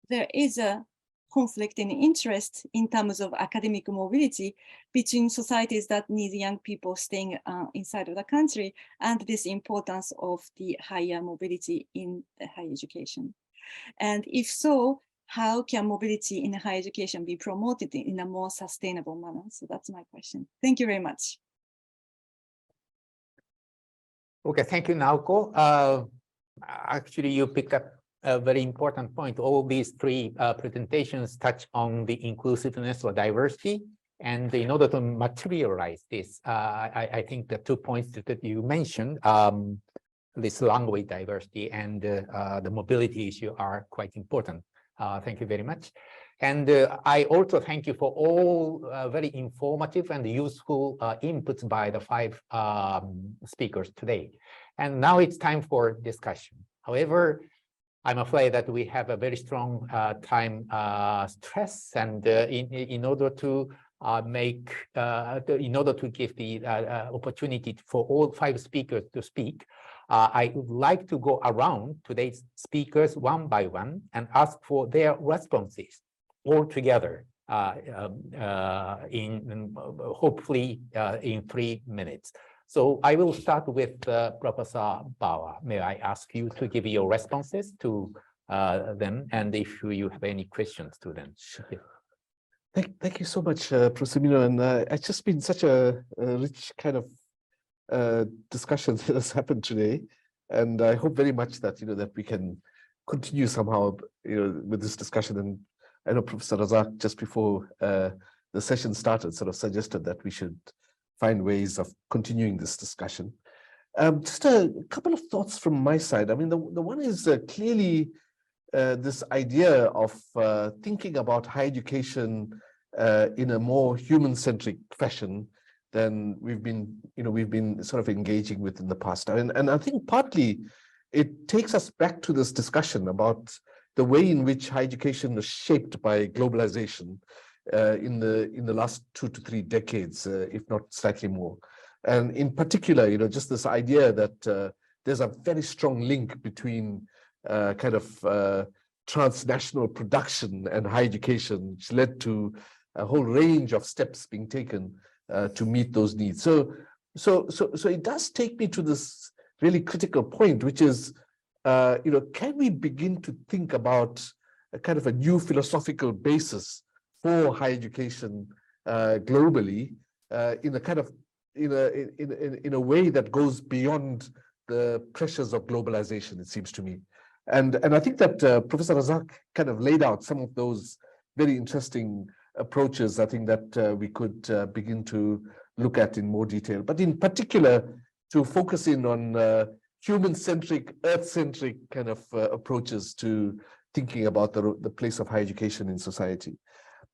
S6: there is a conflict in interest in terms of academic mobility between societies that need young people staying inside of the country and this importance of the higher mobility in the higher education. And if so, how can mobility in higher education be promoted in a more sustainable manner? So that's my question. Thank you very much.
S1: Okay, thank you, Naoko. Actually, you picked up a very important point. All these 3 presentations touch on the inclusiveness or diversity. And in order to materialize this, I think the 2 points that you mentioned, this language diversity and the mobility issue are quite important. Thank you very much. And I also thank you for all very informative and useful inputs by the 5 speakers today. And now it's time for discussion. However, I'm afraid that we have a very strong time stress, and in order to give the opportunity for all 5 speakers to speak, I would like to go around today's speakers one by one and ask for their responses all together hopefully in 3 minutes. So I will start with Professor Bauer. May I ask you to give your responses to them, and if you have any questions to them.
S2: Sure. Thank you so much, Professor Mino, and it's just been such a rich kind of discussion that has happened today, and I hope very much that that we can continue somehow with this discussion. And I know Professor Razak, just before the session started, sort of suggested that we should find ways of continuing this discussion. Just a couple of thoughts from my side. I mean, the one is clearly this idea of thinking about higher education in a more human-centric fashion than we've been sort of engaging with in the past. And I think partly it takes us back to this discussion about the way in which higher education is shaped by globalization in the last 2 to 3 decades, if not slightly more. And in particular, just this idea that there's a very strong link between kind of transnational production and higher education, which led to a whole range of steps being taken to meet those needs. So it does take me to this really critical point, which is, can we begin to think about a kind of a new philosophical basis for higher education globally in a kind of in a way that goes beyond the pressures of globalization, it seems to me. And I think that Professor Razak kind of laid out some of those very interesting approaches, I think, that we could begin to look at in more detail. But in particular, to focus in on human-centric, earth-centric kind of approaches to thinking about the place of higher education in society.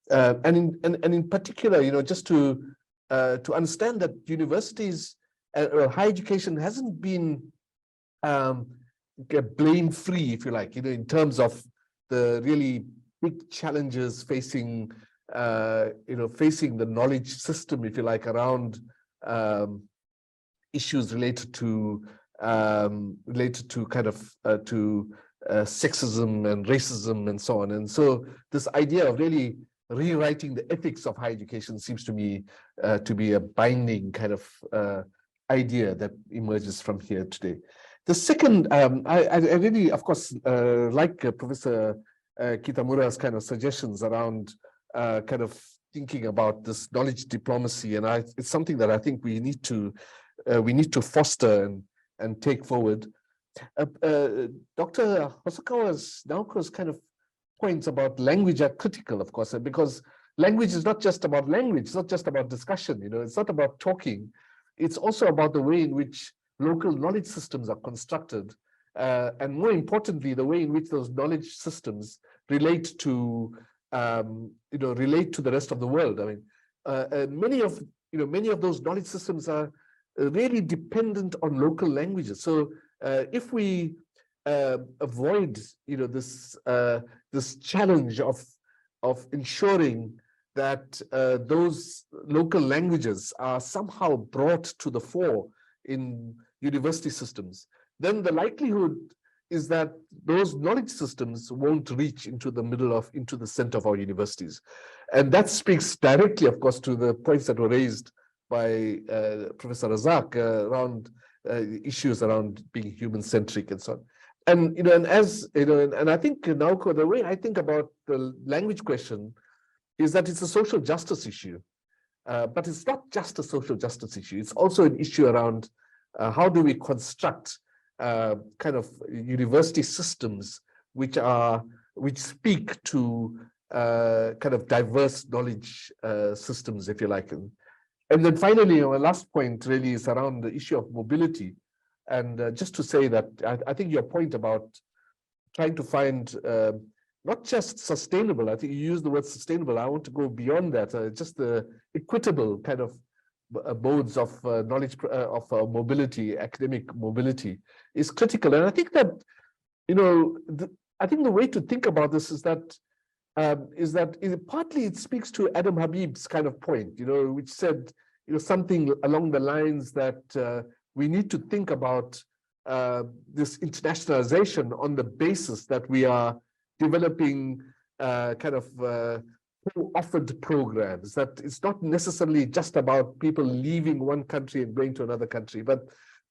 S2: And in particular, just to understand that universities or higher education hasn't been blame-free, if you like, in terms of the really big challenges facing, facing the knowledge system, if you like, around issues related to kind of sexism and racism and so on. And so this idea of really rewriting the ethics of higher education seems to me to be a binding kind of idea that emerges from here today. The second, I really, of course, like Professor Kitamura's kind of suggestions around kind of thinking about this knowledge diplomacy, and it's something that I think we need to foster and take forward. Dr. Naoko's kind of points about language are critical, of course, because language is not just about language, it's not just about discussion, it's not about talking. It's also about the way in which local knowledge systems are constructed, and more importantly, the way in which those knowledge systems relate to the rest of the world. I mean, many of those knowledge systems are really dependent on local languages. So if we avoid, this challenge of ensuring that those local languages are somehow brought to the fore in university systems, then the likelihood is that those knowledge systems won't reach into the center of our universities. And that speaks directly, of course, to the points that were raised by Professor Razak around issues around being human-centric and so on. And and as and I think, Naoko, the way I think about the language question is that it's a social justice issue, but it's not just a social justice issue. It's also an issue around how do we construct kind of university systems which speak to kind of diverse knowledge systems, if you like. And then finally, my last point really is around the issue of mobility. And just to say that I think your point about trying to find not just sustainable, I think you use the word sustainable, I want to go beyond that, just the equitable kind of modes of knowledge, of mobility, academic mobility is critical. And I think that, I think the way to think about this is that partly it speaks to Adam Habib's kind of point, which said, something along the lines that we need to think about this internationalization on the basis that we are developing kind of offered programs, that it's not necessarily just about people leaving one country and going to another country, but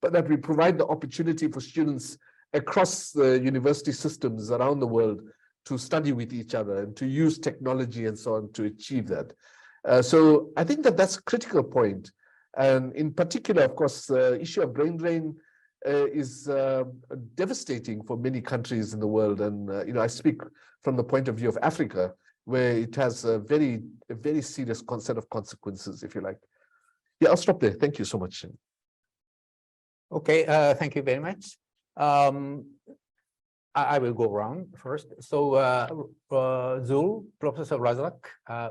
S2: that we provide the opportunity for students across the university systems around the world to study with each other and to use technology and so on to achieve that. So I think that that's a critical point. And in particular, of course, the issue of brain drain is devastating for many countries in the world. And, I speak from the point of view of Africa, where it has a very serious set of consequences, if you like. Yeah, I'll stop there. Thank you so much.
S1: Okay, thank you very much. I will go around first. So, Zul, Professor Razak,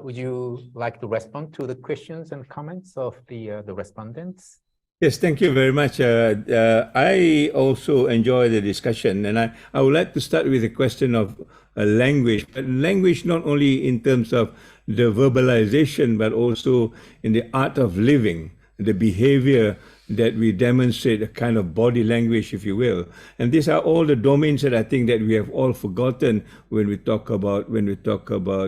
S1: would you like to respond to the questions and comments of the respondents?
S3: Yes, thank you very much. I also enjoy the discussion, and I would like to start with the question of language. But language not only in terms of the verbalization, but also in the art of living, the behavior that we demonstrate, a kind of body language, if you will. And these are all the domains that I think that we have all forgotten when we talk about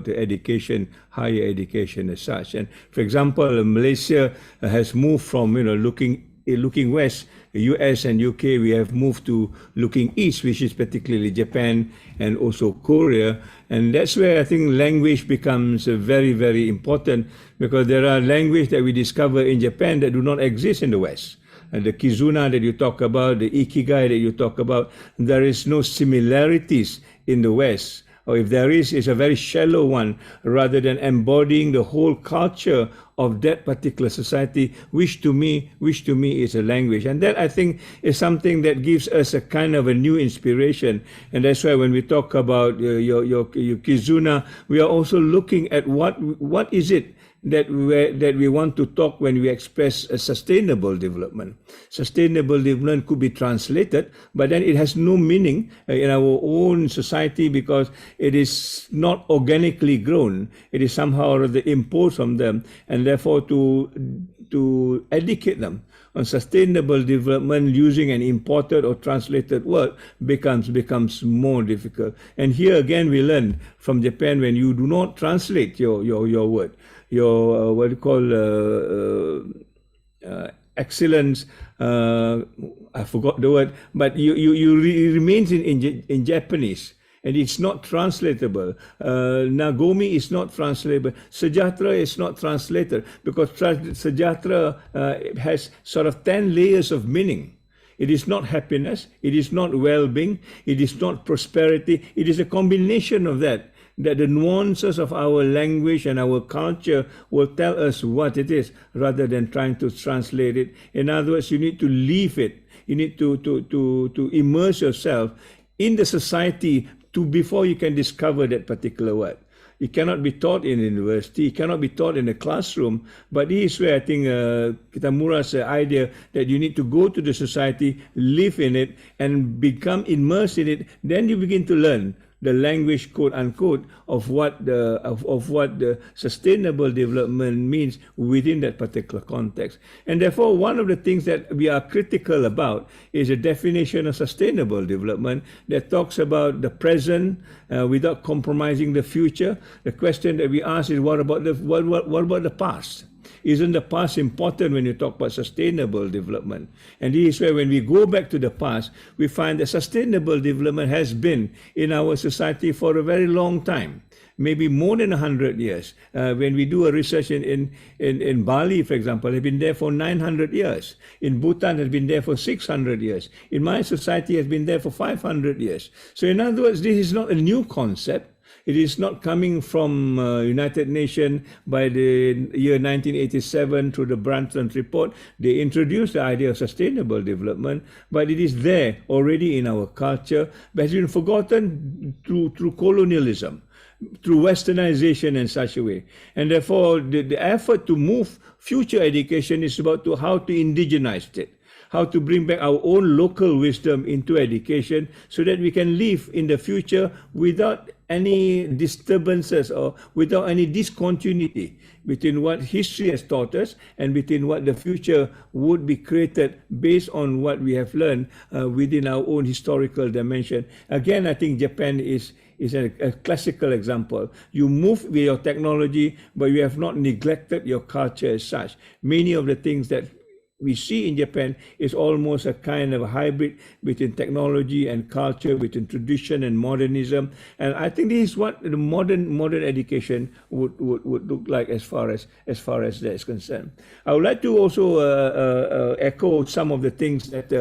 S3: education, higher education as such. And for example, Malaysia has moved from looking west. US and UK, we have moved to looking east, which is particularly Japan and also Korea. And that's where I think language becomes very, very important, because there are languages that we discover in Japan that do not exist in the West. And the Kizuna that you talk about, the Ikigai that you talk about, there is no similarities in the West. Or if there is, it's a very shallow one, rather than embodying the whole culture of that particular society, which to me is a language. And that, I think, is something that gives us a kind of a new inspiration. And that's why when we talk about your Kizuna, we are also looking at what is it that we want to talk when we express a sustainable development. Sustainable development could be translated, but then it has no meaning in our own society, because it is not organically grown. It is somehow or other imposed on them, and therefore to educate them on sustainable development using an imported or translated word becomes more difficult. And here again we learn from Japan, when you do not translate your word, your what you call excellence, I forgot the word, but it remains in Japanese, and it's not translatable. Nagomi is not translatable. Sejahtera is not translated, because Sejahtera has sort of 10 layers of meaning. It is not happiness, it is not well-being, it is not prosperity. It is a combination of that the nuances of our language and our culture will tell us what it is, rather than trying to translate it. In other words, you need to live it. You need to immerse yourself in the society before you can discover that particular word. It cannot be taught in a university, it cannot be taught in a classroom, but this is where I think Kitamura's idea that you need to go to the society, live in it, and become immersed in it, then you begin to learn the language, quote unquote, of what the sustainable development means within that particular context. And therefore, one of the things that we are critical about is a definition of sustainable development that talks about the present without compromising the future. The question that we ask is, what about the past? Isn't the past important when you talk about sustainable development? And this is where, when we go back to the past, we find that sustainable development has been in our society for a very long time, maybe more than 100 years. When we do a research in Bali, for example, they've been there for 900 years. In Bhutan, has been there for 600 years. In my society, has been there for 500 years. So in other words, this is not a new concept. It is not coming from United Nations by the year 1987 through the Brundtland Report. They introduced the idea of sustainable development, but it is there already in our culture, but has been forgotten through colonialism, through westernization in such a way. And therefore, the effort to move future education is about how to indigenize it, how to bring back our own local wisdom into education, so that we can live in the future without any disturbances or without any discontinuity between what history has taught us and between what the future would be created based on what we have learned within our own historical dimension. Again, I think Japan is a classical example. You move with your technology, but you have not neglected your culture as such. Many of the things that we see in Japan is almost a kind of a hybrid between technology and culture, between tradition and modernism. And I think this is what the modern education would look like as far as that is concerned. I would like to also echo some of the things that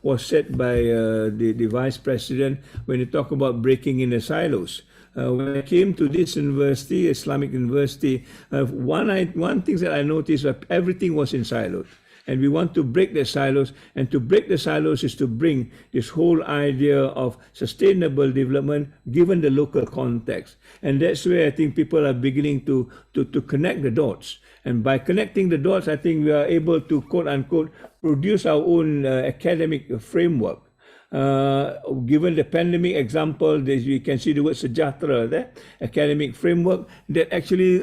S3: was said by the Vice President when he talked about breaking in the silos. When I came to this university, Islamic University, one thing that I noticed was everything was in silos. And we want to break the silos, and to break the silos is to bring this whole idea of sustainable development given the local context. And that's where I think people are beginning to connect the dots. And by connecting the dots, I think we are able to, quote unquote, produce our own academic framework. Given the pandemic example, you can see the word sejahtera there, academic framework that actually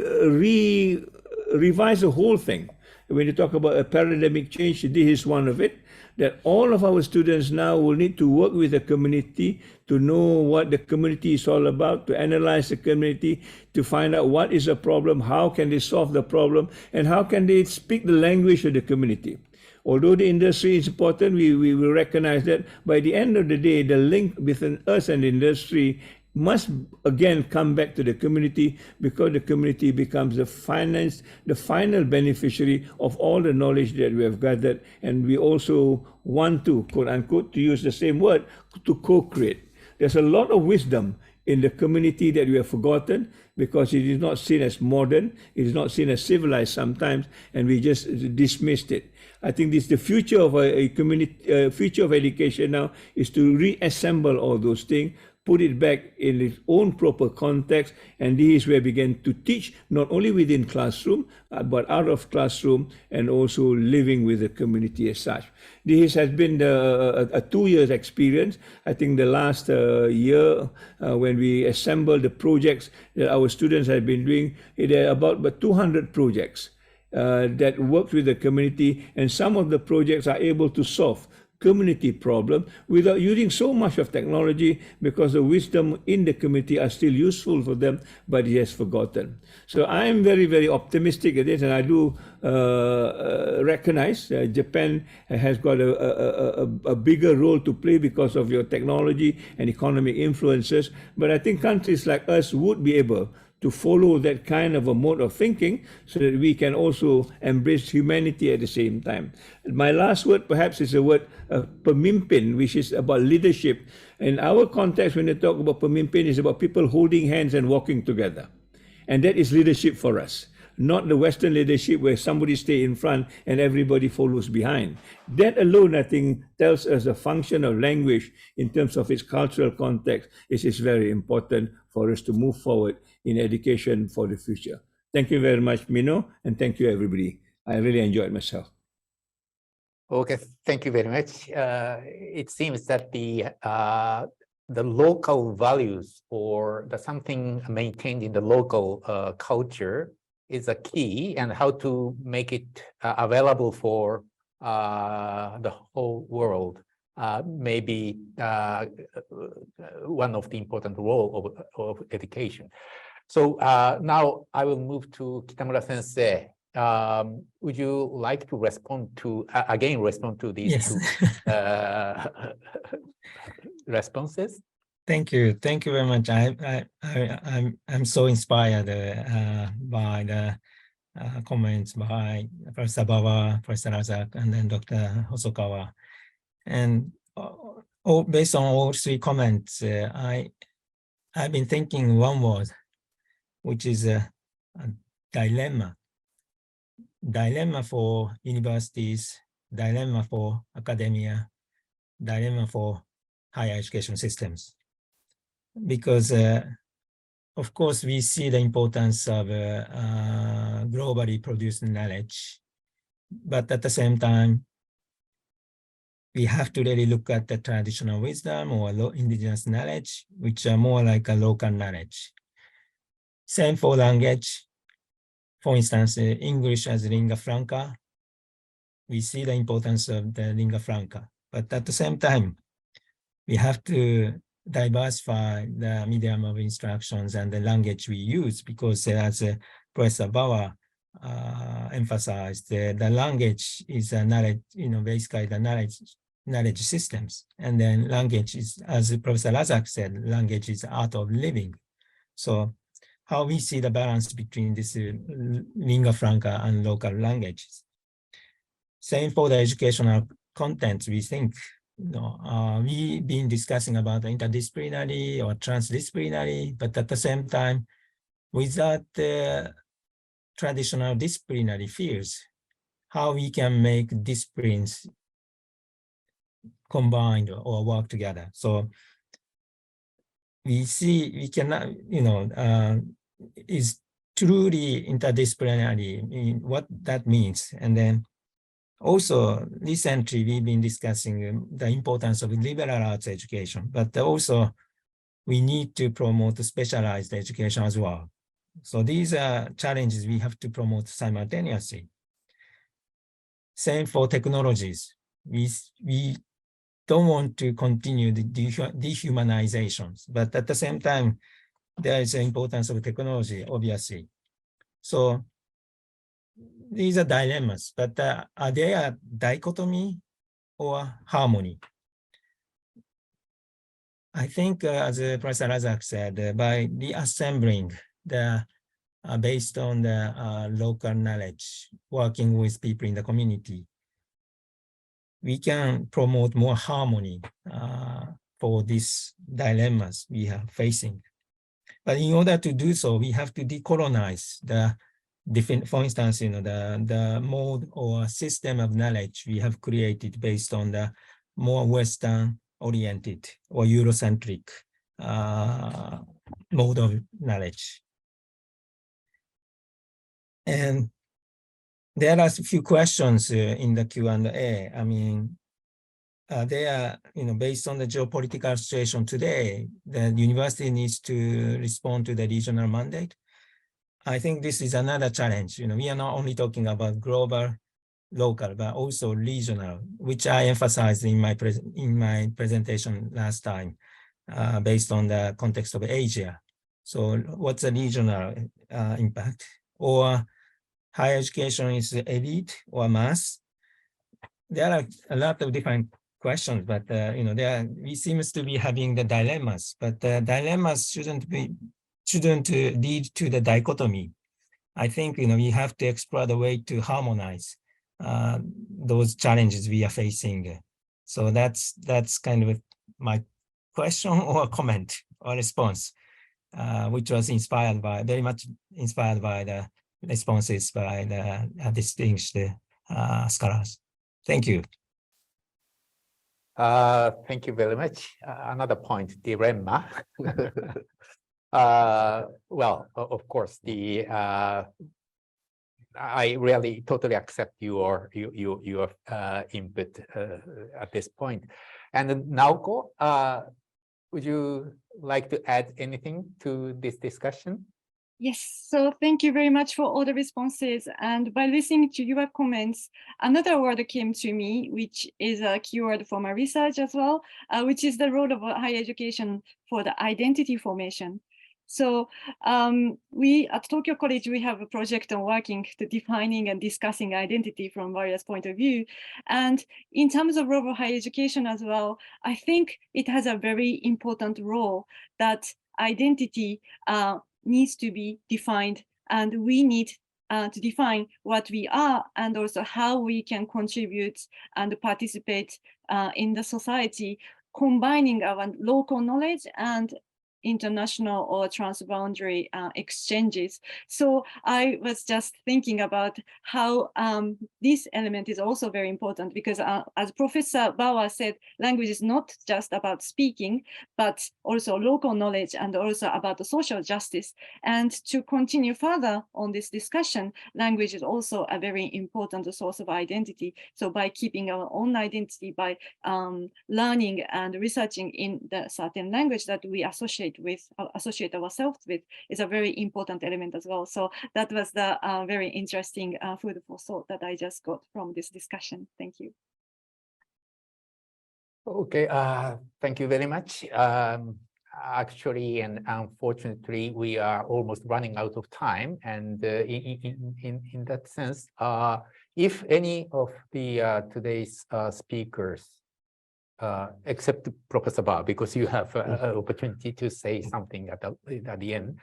S3: revise the whole thing. When you talk about a paradigmic change, this is one of it, that all of our students now will need to work with the community to know what the community is all about, to analyze the community, to find out what is the problem, how can they solve the problem, and how can they speak the language of the community. Although the industry is important, we will recognize that by the end of the day, the link between us and the industry must again come back to the community, because the community becomes the final beneficiary of all the knowledge that we have gathered. And we also want to, quote unquote, to use the same word, to co-create. There's a lot of wisdom in the community that we have forgotten, because it is not seen as modern, it is not seen as civilized sometimes, and we just dismissed it. I think this the future of a community, future of education now is to reassemble all those things, put it back in its own proper context, and this is where we begin to teach not only within classroom, but out of classroom, and also living with the community as such. This has been a 2 years experience. I think the last year, when we assembled the projects that our students have been doing, there are about 200 projects that work with the community, and some of the projects are able to solve community problem without using so much of technology, because the wisdom in the community are still useful for them, but it has forgotten. So I am very, very optimistic at this, and I do recognize Japan has got a bigger role to play because of your technology and economic influences. But I think countries like us would be able to follow that kind of a mode of thinking, so that we can also embrace humanity at the same time. My last word perhaps is the word pemimpin, which is about leadership. In our context, when they talk about pemimpin, it's about people holding hands and walking together. And that is leadership for us, not the Western leadership where somebody stays in front and everybody follows behind. That alone, I think, tells us the function of language in terms of its cultural context. It is very important for us to move forward in education for the future. Thank you very much, Mino, and thank you, everybody. I really enjoyed myself.
S1: Okay, thank you very much. It seems that the local values, or the something maintained in the local culture, is a key, and how to make it available for the whole world may be one of the important role of education. So now I will move to Kitamura Sensei. Would you like to respond to these
S5: Yes.
S1: two responses?
S5: Thank you very much. I'm so inspired by the comments by Professor Bawa, Professor Razak, and then Dr. Hosokawa. And based on all three comments, I've been thinking one word, which is a dilemma. Dilemma for universities, dilemma for academia, dilemma for higher education systems. Because, of course, we see the importance of globally produced knowledge, but at the same time, we have to really look at the traditional wisdom or indigenous knowledge, which are more like a local knowledge. Same for language. For instance, English as lingua franca, we see the importance of the lingua franca, but at the same time, we have to diversify the medium of instructions and the language we use, because as Professor Bawa emphasized the language is a knowledge, basically the knowledge systems. And then language is, as Professor Razak said, language is art of living. So how we see the balance between this lingua franca and local languages. Same for the educational content, we think, we've been discussing about interdisciplinary or transdisciplinary, but at the same time, without the traditional disciplinary fields, how we can make disciplines combined or work together. So we see we cannot, is truly interdisciplinary, what that means. And then also recently we've been discussing the importance of liberal arts education, but also we need to promote specialized education as well. So these are challenges we have to promote simultaneously. Same for technologies. We don't want to continue the dehumanizations, but at the same time, there is the importance of technology, obviously. So these are dilemmas, but are they a dichotomy or harmony? I think, as Professor Razak said, by reassembling the based on the local knowledge, working with people in the community, we can promote more harmony for these dilemmas we are facing. But in order to do so, we have to decolonize the different, for instance, the mode or system of knowledge we have created based on the more Western oriented or Eurocentric mode of knowledge. And there are a few questions in the Q&A. I mean, they are, based on the geopolitical situation today, the university needs to respond to the regional mandate. I think this is another challenge. We are not only talking about global, local, but also regional, which I emphasized in my presentation last time, based on the context of Asia. So what's the regional impact? Or higher education is elite or mass? There are a lot of different questions, but we seem to be having the dilemmas, but the dilemmas shouldn't lead to the dichotomy. I think we have to explore the way to harmonize those challenges we are facing. So that's kind of my question or comment or response, which was very much inspired by the responses by the distinguished scholars. Thank you.
S1: Thank you very much. Another point, dilemma. Well, of course, I really totally accept your input at this point. And Naoko, would you like to add anything to this discussion?
S6: Yes, so thank you very much for all the responses. And by listening to your comments, another word came to me, which is a keyword for my research as well, which is the role of higher education for the identity formation. So we at Tokyo College, we have a project on working to defining and discussing identity from various points of view. And in terms of role of higher education as well, I think it has a very important role that identity needs to be defined, and we need to define what we are and also how we can contribute and participate in the society, combining our local knowledge and international or transboundary exchanges. So I was just thinking about how this element is also very important, because as Professor Bauer said, language is not just about speaking, but also local knowledge and also about the social justice. And to continue further on this discussion, language is also a very important source of identity. So by keeping our own identity, by learning and researching in the certain language that we associate ourselves with, is a very important element as well. So that was the very interesting food for thought that I just got from this discussion. Thank you.
S1: Okay, thank you very much. actually, and unfortunately, we are almost running out of time. And in that sense, if any of the today's speakers, except Professor Ba, because you have an opportunity to say something at the end.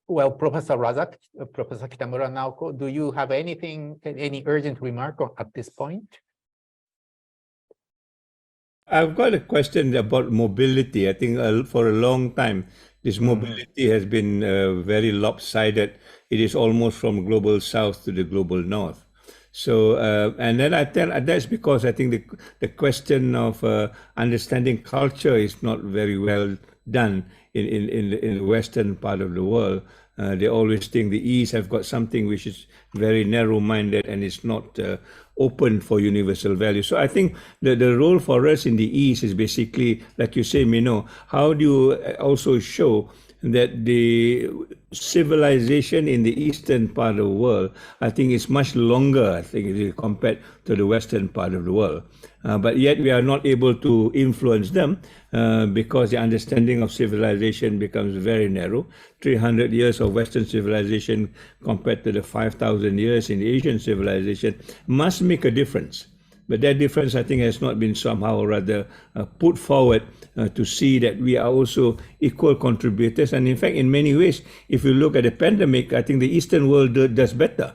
S1: Well, Professor Razak, Professor Kitamura Naoko, do you have any urgent remark at this point?
S3: I've got a question about mobility. I think for a long time, this mobility has been very lopsided. It is almost from global south to the global north. So, and then that's because I think the question of understanding culture is not very well done in the western part of the world. They always think the East have got something which is very narrow-minded and it's not open for universal values. So I think the role for us in the East is basically, like you say, Mino, how do you also show that the civilization in the eastern part of the world, I think, is much longer, I think, compared to the western part of the world. But yet we are not able to influence them because the understanding of civilization becomes very narrow. 300 years of Western civilization compared to the 5,000 years in Asian civilization must make a difference. But that difference, I think, has not been somehow or rather put forward to see that we are also equal contributors. And in fact, in many ways, if you look at the pandemic, I think the Eastern world does better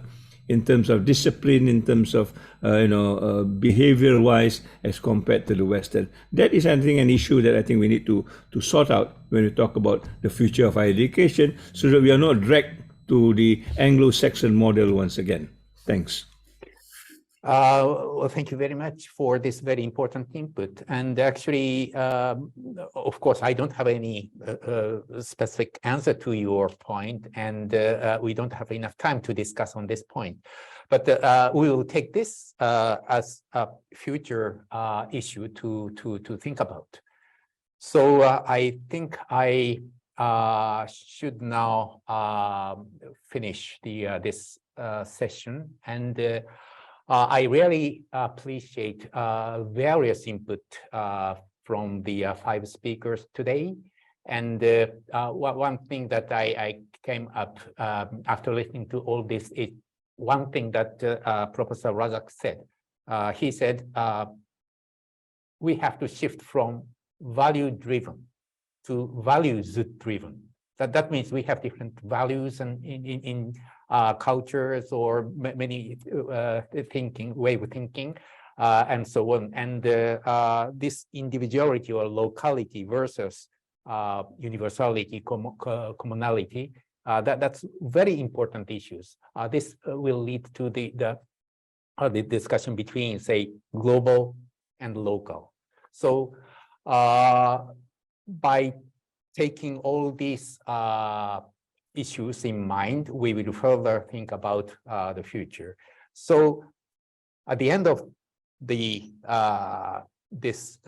S3: in terms of discipline, in terms of behavior-wise, as compared to the Western. That is, I think, an issue that I think we need to sort out when we talk about the future of higher education, so that we are not dragged to the Anglo-Saxon model once again. Thanks.
S1: Well, thank you very much for this very important input. And actually, of course, I don't have any specific answer to your point, and we don't have enough time to discuss on this point. But we will take this as a future issue to think about. So I think I should now finish this session, and I really appreciate various input from the 5 speakers today. And one thing that I came up after listening to all this is one thing that Professor Razak said. He said, we have to shift from value-driven to values-driven. That means we have different values and in cultures or many way of thinking, and so on. And this individuality or locality versus universality, commonality, that's very important issues. This will lead to the discussion between, say, global and local. So by taking all these issues in mind, we will further think about the future. So at the end of the this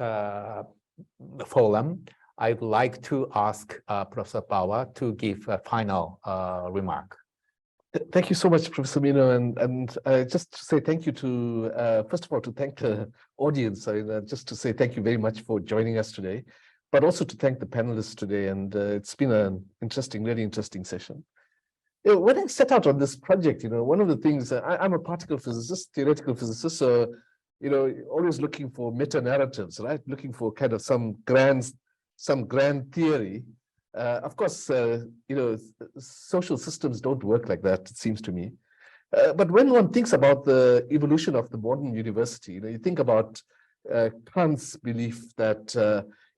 S1: forum, I would like to ask Professor Bawa to give a final remark.
S2: Thank you so much, Professor Mino, and just to say thank you to, first of all, to thank the audience, just to say thank you very much for joining us today, but also to thank the panelists today. And it's been an interesting, really interesting session. When I set out on this project, one of the things, I'm a particle physicist, theoretical physicist, so, always looking for meta-narratives, right? Looking for kind of some grand theory. Of course, social systems don't work like that, it seems to me. But when one thinks about the evolution of the modern university, you think about Kant's belief that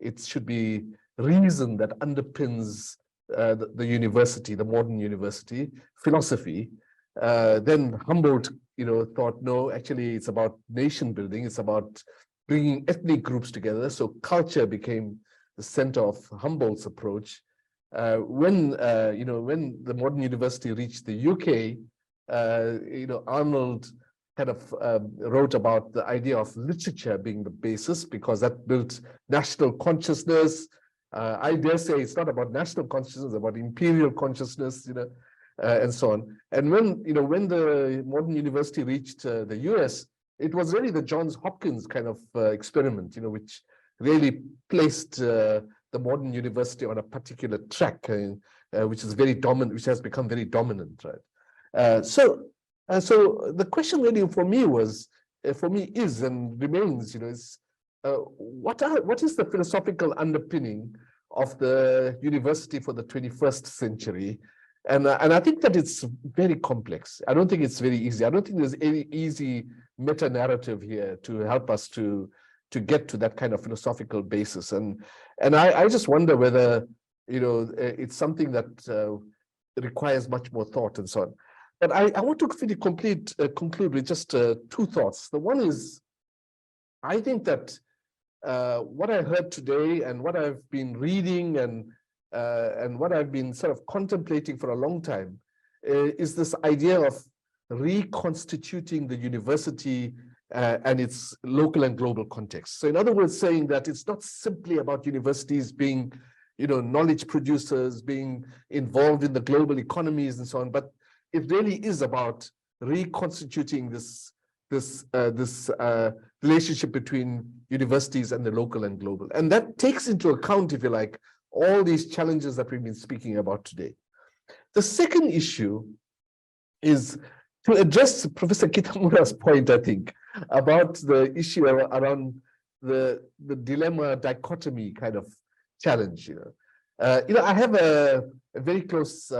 S2: it should be reason that underpins the university, the modern university, philosophy. Then Humboldt, thought, no, actually it's about nation building. It's about bringing ethnic groups together. So culture became the center of Humboldt's approach. When the modern university reached the UK, Arnold kind of wrote about the idea of literature being the basis, because that built national consciousness. I dare say it's not about national consciousness, it's about imperial consciousness, and so on. And when the modern university reached the US, it was really the Johns Hopkins kind of experiment, which really placed the modern university on a particular track, which is very dominant, which has become very dominant, right? So the question really for me was, is and remains, is what is the philosophical underpinning of the university for the 21st century? And I think that it's very complex. I don't think it's very easy. I don't think there's any easy meta-narrative here to help us to get to that kind of philosophical basis. And I just wonder whether, it's something that requires much more thought and so on. But I want to really conclude with just two thoughts. The one is, I think that what I heard today and what I've been reading and what I've been sort of contemplating for a long time is this idea of reconstituting the university and its local and global context. So in other words, saying that it's not simply about universities being, knowledge producers, being involved in the global economies and so on, but it really is about reconstituting this relationship between universities and the local and global. And that takes into account, if you like, all these challenges that we've been speaking about today. The second issue is to address Professor Kitamura's point, I think, about the issue around the dilemma dichotomy kind of challenge. I have a very close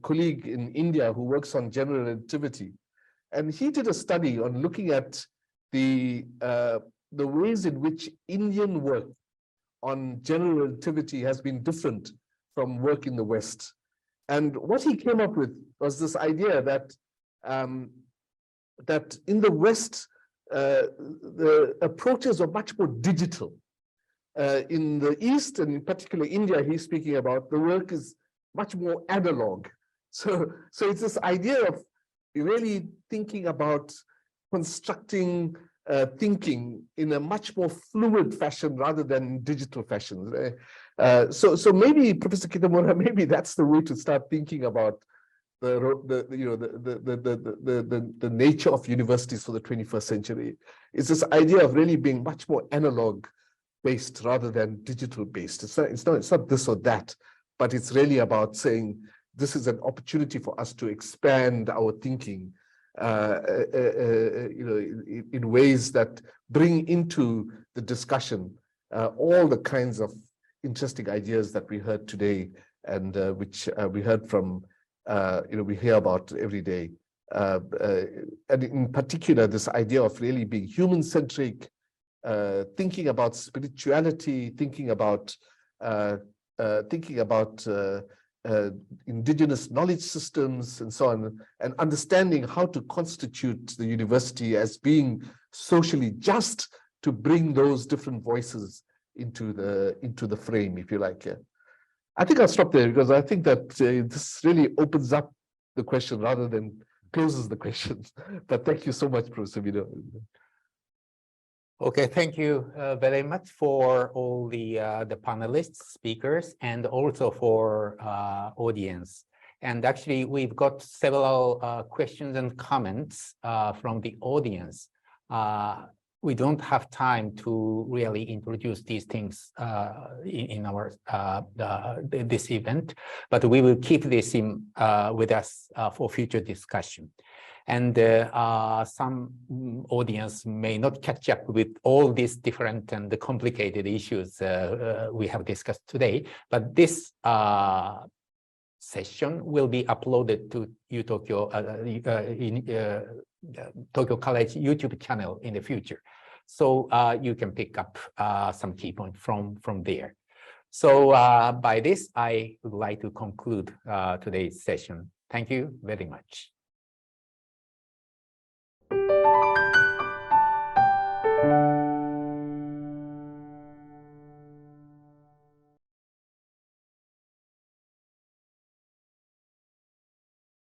S2: colleague in India who works on general relativity, and he did a study on looking at the ways in which Indian work on general relativity has been different from work in the West. And what he came up with was this idea that that in the West, the approaches are much more digital. In the East, and in particular India, he's speaking about, the work is much more analog. So it's this idea of really thinking about constructing thinking in a much more fluid fashion rather than digital fashion. So maybe, Professor Kitamura, maybe that's the way to start thinking about the nature of universities for the 21st century. It's this idea of really being much more analog based rather than digital based. It's not this or that, but it's really about saying this is an opportunity for us to expand our thinking in ways that bring into the discussion all the kinds of interesting ideas that we heard today and which we heard from, we hear about every day. And in particular, this idea of really being human-centric, thinking about spirituality, thinking about indigenous knowledge systems and so on, and understanding how to constitute the university as being socially just to bring those different voices into the frame, if you like. Yeah. I think I'll stop there because I think that this really opens up the question rather than closes the question. But thank you so much, Professor Mino.
S1: Okay, thank you very much for all the panelists, speakers, and also for audience. And actually, we've got several questions and comments from the audience. We don't have time to really introduce these things in our this event, but we will keep this in with us for future discussion. And some audience may not catch up with all these different and complicated issues we have discussed today, but this session will be uploaded to Tokyo Tokyo College YouTube channel in the future. So you can pick up some key points from there. So by this, I would like to conclude today's session. Thank you very much.